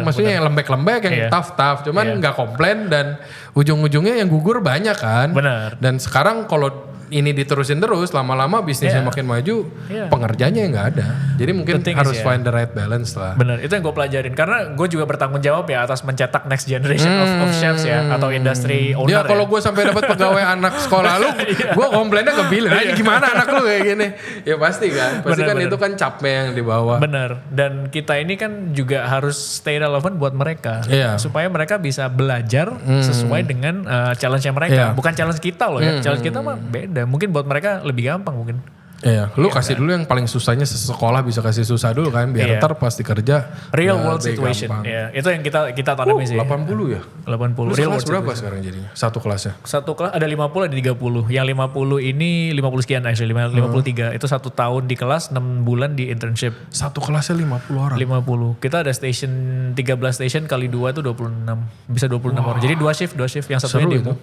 Maksudnya yang lembek-lembek, yang tough, cuman nggak komplain dan ujung-ujungnya yang gugur banyak kan. Benar. Dan sekarang kalau ini diterusin terus, lama-lama bisnisnya makin maju, pengerjanya yang nggak ada. Jadi mungkin harus find the right balance lah. Bener, itu yang gue pelajarin. Karena gue juga bertanggung jawab ya atas mencetak next generation of chefs ya, atau industry owner ya. Kalau gue sampai dapat pegawai anak sekolah lu, gue komplainnya ke Bill, gimana anak lu kayak gini? Ya pasti kan, bener. Itu kan capnya yang dibawa. Bener, dan kita ini kan juga harus stay relevant buat mereka. Supaya mereka bisa belajar sesuai dengan challenge-nya mereka. Bukan challenge kita loh ya, challenge kita mah beda. Mungkin buat mereka lebih gampang mungkin. Iya, lu kasih dulu yang paling susahnya sekolah bisa kasih susah dulu kan biar ntar pas dikerja real world situation. Iya, itu yang kita tanami sih. 80 ya? 80. Lu real kelas berapa sekarang jadinya? Satu kelasnya? Satu kelas ada 50 ada 30. Yang 50 ini 50 sekian actually, 53. Itu 1 tahun di kelas, 6 bulan di internship. Satu kelasnya 50 orang? 50. Kita ada station 13 station kali 2 itu 26. Bisa 26 orang. Jadi 2 shift yang satunya demo.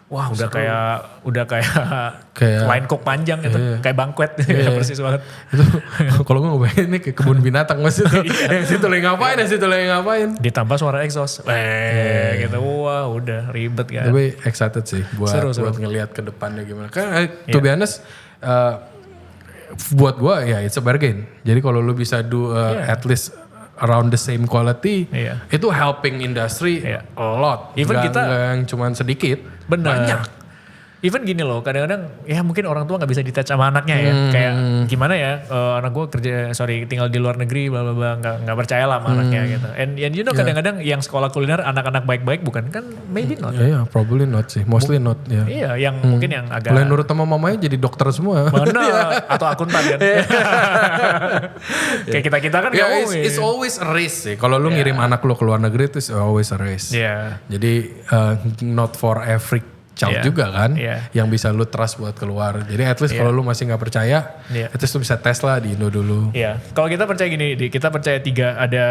Wah udah kayak line cook panjang gitu, kayak banquet, persis banget. Itu kalau gue ngebayangin ini kayak kebun binatang mas itu, yang situ lagi ngapain, Ditambah suara exhaust, gitu, wah udah ribet kan. Tapi excited sih buat ngelihat ke depannya gimana. Kan to be honest, buat gue ya it's a bargain. Jadi kalau lu bisa do at least around the same quality, itu helping industry a lot. Even nggak kita yang cuman sedikit, banyak. Even gini loh, kadang-kadang ya mungkin orang tua nggak bisa detach sama anaknya ya. Kayak gimana ya, anak gue tinggal di luar negeri, bla bla bla, nggak percaya lah sama anaknya gitu. And you know kadang-kadang yang sekolah kuliner anak-anak baik-baik bukan kan? Maybe not. Iya, probably not sih. Mostly not. Ya. Iya, yang mungkin yang agak. Mulai nurut sama mamanya jadi dokter semua. Benar, atau akuntan kan. Kayak kita kan Ya, ngomong it's always a risk sih. Kalau lu ngirim anak lu ke luar negeri itu always a risk. Iya. Jadi not for every child juga kan, yang bisa lu trust buat keluar. Jadi at least kalau lu masih nggak percaya, at least lu bisa tes lah di Indo dulu. Iya. Kalau kita percaya gini, kita percaya 3 ada.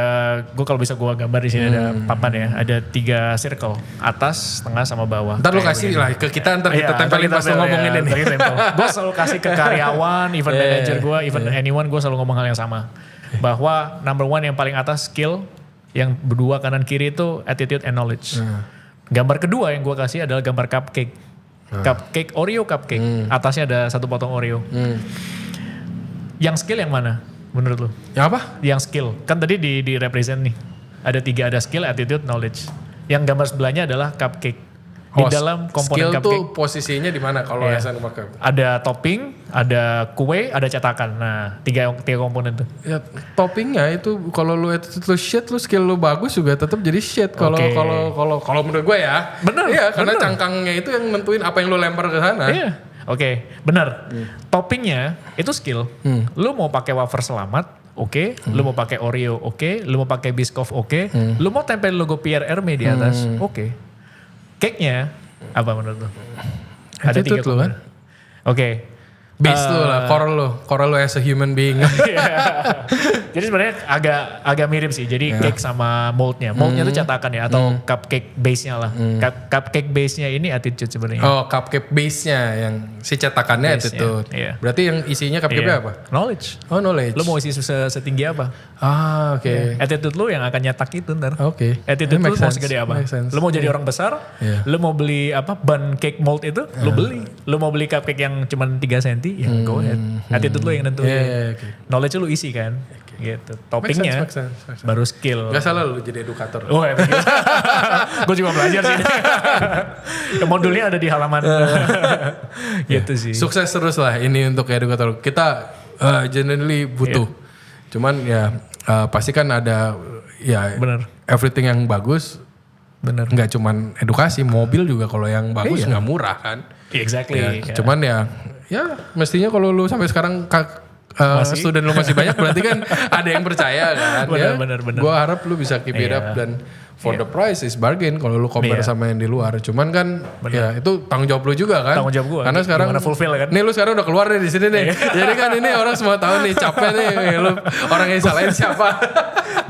Gue kalau bisa gue gambar di sini ada papan ya. Ada 3 circle, atas, tengah, sama bawah. Ntar lu kasih lah ke kita, ntar kita tempelin pas lu ngomongin ini. Gue selalu kasih ke karyawan, even manager gue, even anyone, gue selalu ngomong hal yang sama. Bahwa number 1 yang paling atas skill, yang berdua kanan kiri itu attitude and knowledge. Gambar kedua yang gue kasih adalah gambar cupcake. Cupcake, Oreo cupcake. Atasnya ada 1 potong Oreo. Yang skill yang mana menurut lu? Yang apa? Yang skill. Kan tadi di represent nih. Ada 3, ada skill, attitude, knowledge. Yang gambar sebelahnya adalah cupcake. Di dalam komponen skill cupcake. Skill tuh posisinya di mana kalau SN pakai? Ada topping, ada kue, ada cetakan. Nah, 3 komponen tuh. Ya, toppingnya itu kalau lu attitude lu shit, lu skill lu bagus juga tetap jadi shit. Kalau menurut gue ya. Bener. Iya, karena cangkangnya itu yang nentuin apa yang lu lempar ke sana. Iya. Oke, benar. Toppingnya itu skill. Lu mau pakai wafer selamat, oke. Lu mau pakai Oreo, oke. Lu mau pakai Biscoff, oke. Lu mau tempel logo Pierre Hermé di atas, oke. Cake-nya apa menurut lu? Ada 3 kan? Oke. Base lu lah, core lu as a human being. Jadi sebenarnya agak mirip sih. Jadi cake sama moldnya. Moldnya tuh cetakan ya, atau cupcake base-nya lah. Cupcake base-nya ini attitude sebenarnya. Oh, cupcake base-nya yang si cetakannya attitude. Iya. Berarti yang isinya cupcake apa? Knowledge. Oh, knowledge. Lu mau isi setinggi apa? Ah, oke. Attitude lu yang akan nyetak itu ntar. Oke. Attitude lu mau segede apa? Lu mau jadi orang besar, lu mau beli bun cake mold itu, lu beli. Lu mau beli cupcake yang cuma 3 cm, ya go ahead. Attitude lu yang nentuin. Knowledge lu isi kan. Gitu. Toppingnya make sense. baru skill. Gak salah lu jadi edukator. Oh, gue juga belajar sih. Modulnya ada di halaman. Gitu sih. Sukses terus lah ini untuk edukator. Kita genuinely butuh. Cuman ya pasti kan ada Bener. everything yang bagus. Bener. Nggak cuman edukasi, mobil juga kalau yang bagus nggak murah kan. Exactly. Cuman ya mestinya kalau lu sampai sekarang student lu masih banyak berarti kan ada yang percaya kan. Bener. Gua harap lu bisa keep it up dan for the price is bargain kalau lu compare sama yang di luar. Cuman kan ya itu tanggung jawab lu juga kan. Tanggung jawab gua. Karena sekarang fulfill kan. Nih lu sekarang udah keluar nih di sini nih. Jadi kan ini orang semua tahu nih capek nih lu orang yang salahin siapa.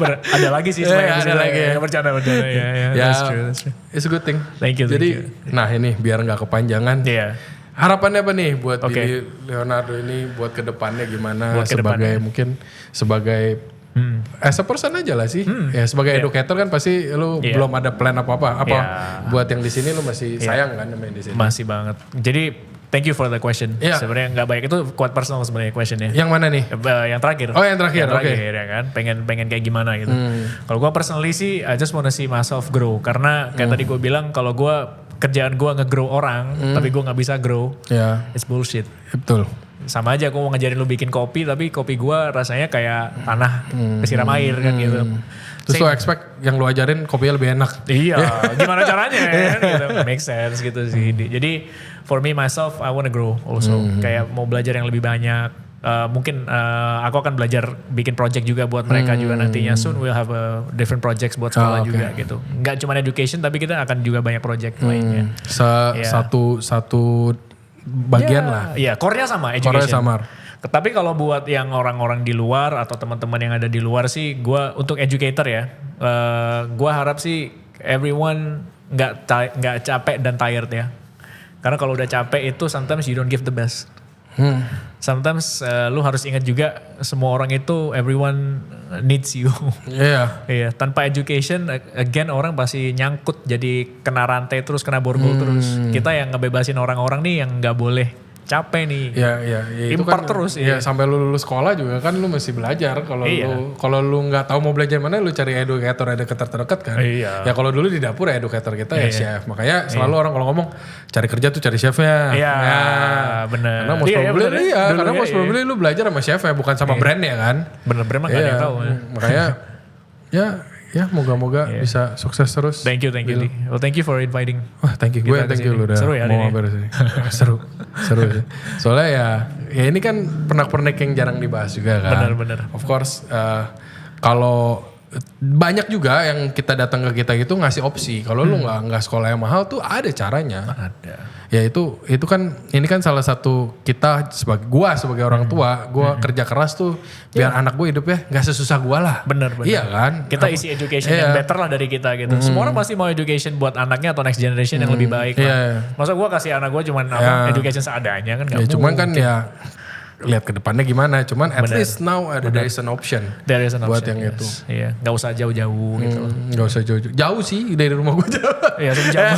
Ada lagi sih sebenarnya. Ada lagi. Bercanda. Ya, that's true. It's a good thing. Thank you. Jadi nah ini biar nggak kepanjangan. Iya. Harapannya apa nih buat Billy Leonardo ini buat kedepannya gimana mungkin sebagai as a person aja lah sih. Ya sebagai educator kan pasti lu belum ada plan apa-apa. Buat yang di sini lu masih sayang kan sama yang di sini. Masih banget. Jadi thank you for the question. Sebenarnya nggak banyak, itu quite personal sebenarnya questionnya. Yang mana nih? Yang terakhir. Oh yang terakhir. Ya kan. Pengen kayak gimana gitu. Kalau gue personally sih I just wanna see myself grow. Karena kayak tadi gue bilang kalau gue kerjaan gue nge-grow orang, tapi gue nggak bisa grow, it's bullshit. Betul. Sama aja gue mau ngajarin lu bikin kopi, tapi kopi gue rasanya kayak tanah kesiram air kan gitu. Terus lu expect yang lu ajarin kopinya lebih enak. Iya, gimana caranya kan gitu. Make sense gitu sih. Jadi for me myself I wanna grow also. Kayak mau belajar yang lebih banyak. Mungkin aku akan belajar bikin project juga buat mereka juga nantinya. Soon we'll have a different projects buat sekolah juga gitu. Nggak cuma education tapi kita akan juga banyak project lainnya. Satu bagian lah. Iya, core-nya sama education. Core-nya sama. Tapi kalau buat yang orang-orang di luar atau teman-teman yang ada di luar sih, gue untuk educator ya, gue harap sih everyone nggak capek dan tired ya. Karena kalau udah capek itu sometimes you don't give the best. Sometimes lu harus ingat juga semua orang itu everyone needs you. Iya. Tanpa education again orang pasti nyangkut jadi kena rantai terus, kena borgol terus. Kita yang ngebebasin orang-orang nih yang nggak boleh capek nih. Ya itu Import kan, terus ya sampai lu lulus sekolah juga kan lu masih belajar. Kalau lu nggak tahu mau belajar mana, lu cari educator terdekat kan. Iya. Ya kalau dulu di dapur educator kita ya chef. Makanya selalu orang kalau ngomong cari kerja tuh cari chefnya. Iya, Ya. bener. Karena most probably karena most probably lu belajar sama chefnya bukan sama brandnya kan. Bener-bener mah gak ada yang tahu. Makanya ya moga-moga bisa sukses terus. Thank you Di. Well, thank you for inviting. Wah, thank you. Gue thank you lu udah Seru ya mau hari mampir sini. Seru sih. Soalnya ya ini kan pernak-pernik yang jarang dibahas juga kan. Bener. Of course, kalau banyak juga yang kita datang ke kita gitu ngasih opsi. Kalau lu nggak sekolah yang mahal tuh ada caranya. Ada. Ya itu kan ini kan salah satu kita sebagai orang tua, gua kerja keras tuh biar anak gue hidupnya nggak sesusah gua lah. Bener. Iya kan? Kita isi education yang better lah dari kita gitu. Semua orang pasti mau education buat anaknya atau next generation yang lebih baik lah. Masa gue kasih anak gue cuman education seadanya kan gak mungkin. Cuman kan ya lihat ke depannya gimana. Cuman at least now there is an option. There is an buat option, yang itu. Iya, gak usah jauh-jauh gitu loh. Gak usah jauh-jauh. Jauh sih dari rumah gue jauh. Iya, sejam.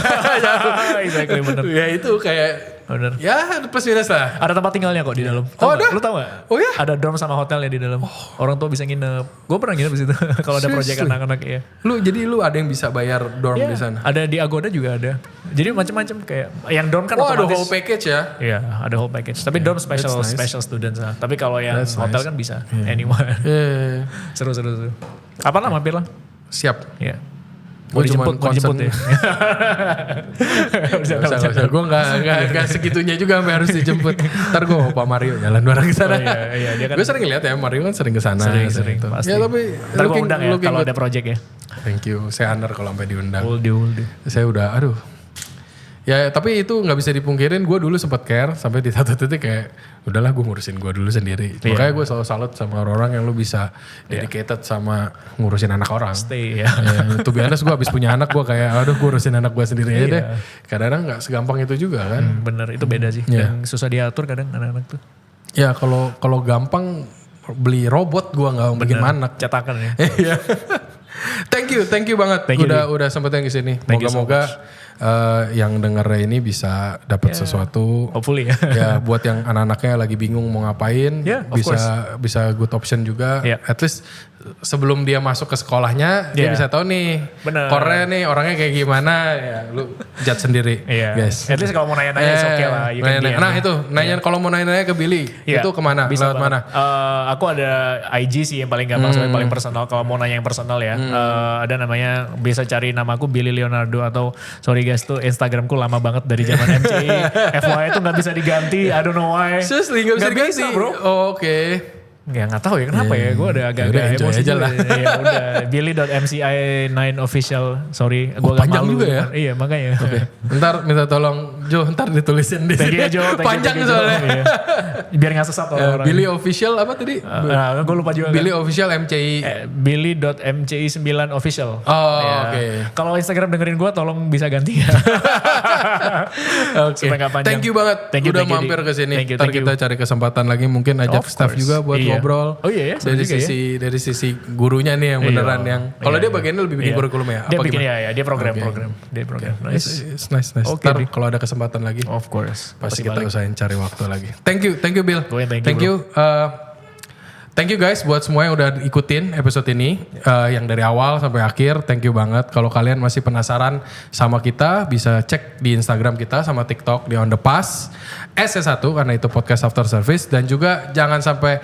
Exactly, bener. Ya itu kayak Bener. ya plus minus lah. Ada tempat tinggalnya kok di dalam. Ada? Lu tau gak? Oh ya? Ada dorm sama hotelnya di dalam. Orang tua bisa nginep. Gue pernah nginep di situ. Kalau ada proyek Seriously? anak-anak ya. Jadi lu ada yang bisa bayar dorm di sana? Ada di Agoda juga ada. Jadi macam-macam kayak yang dorm kan Oh ada otomatis. whole package ya? Iya, ada whole package. Tapi dorm special that's nice. special students lah. Tapi kalau yang That's hotel nice. kan bisa anyone. Iya. Seru. Apa lah mampir lah. Siap. Iya. Gue cuma Mau dijemput ya. Gak usah. Gue gak segitunya juga sampai harus dijemput. Ntar gue sama Pak Mario jalan bareng ke sana. Iya, dia kan Gue sering lihat ya Mario kan sering ke sana. sering gitu. pasti. Ya tapi Ntar gue undang ya kalau ada project ya. Thank you. Saya under kalau sampai diundang. Will do. Saya udah Ya tapi itu gak bisa dipungkirin, gue dulu sempat care sampai di satu titik kayak udahlah gue ngurusin gue dulu sendiri. Makanya gue selalu salut sama orang-orang yang lu bisa dedicated sama ngurusin anak orang. Stay ya. Tuh biasa gue abis punya anak gue kayak aduh gue urusin anak gue sendiri aja deh. Kadang-kadang gak segampang itu juga kan. Bener, itu beda sih. Yang susah diatur kadang anak-anak tuh. Ya kalau gampang beli robot gue gak bikin anak. Cetakan ya. Iya. Thank you banget. Udah sempetin ke sini. Moga-moga yang denger ini bisa dapat sesuatu. Hopefully ya. Ya buat yang anak-anaknya lagi bingung mau ngapain, of bisa good option juga. Yeah. At least sebelum dia masuk ke sekolahnya dia bisa tahu nih core nih orangnya kayak gimana ya lu judge sendiri. Guys. At least kalau mau nanya-nanya oke lah. Nah itu nanya kalau mau nanya ke Billy itu kemana? Bisa Lewat mana? Aku ada IG sih yang paling gampang soalnya paling personal. Kalau mau nanya yang personal ya ada namanya, bisa cari namaku Billy Leonardo atau sorry guys tuh Instagramku lama banget dari zaman MCI. FYI itu nggak bisa diganti. I don't know why. Seriously nggak bisa diganti bro. Oh, oke. Ya nggak tahu ya kenapa ya, gue ada agak-agak emosi aja lah. Ya udah, Billy.mci9 official, sorry, gue agak panjang malu. juga ya? Iya makanya. Ntar minta tolong Jo, ntar ditulisin di sini. Panjang soalnya. Iya. Biar nggak sesat orang. Billy official apa tadi? Gue lupa juga. Billy official MCI. Billy.mci9 official. Oh ya. oke. Kalau Instagram dengerin gue tolong bisa ganti ya. Oke. Supaya nggak panjang. Thank you banget. Udah mampir ke sini. Ntar kita cari kesempatan lagi, mungkin ajak staff juga buat ngobrol. Oh iya ya. Dari sisi gurunya nih yang beneran yang. Kalau dia bagiannya lebih bikin kurikulum ya. Dia bikin dia program. Nice. Ntar kalau ada kesempatan lagi. Of course. Pasti kita usahain cari waktu lagi. Thank you Bill. Thank you. Thank you guys buat semua yang udah ikutin episode ini yang dari awal sampai akhir. Thank you banget. Kalau kalian masih penasaran sama kita, bisa cek di Instagram kita sama TikTok di On The Pass SC1 karena itu podcast after service, dan juga jangan sampai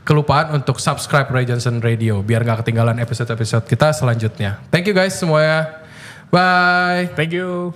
kelupaan untuk subscribe Ray Johnson Radio biar nggak ketinggalan episode-episode kita selanjutnya. Thank you guys semuanya. Bye. Thank you.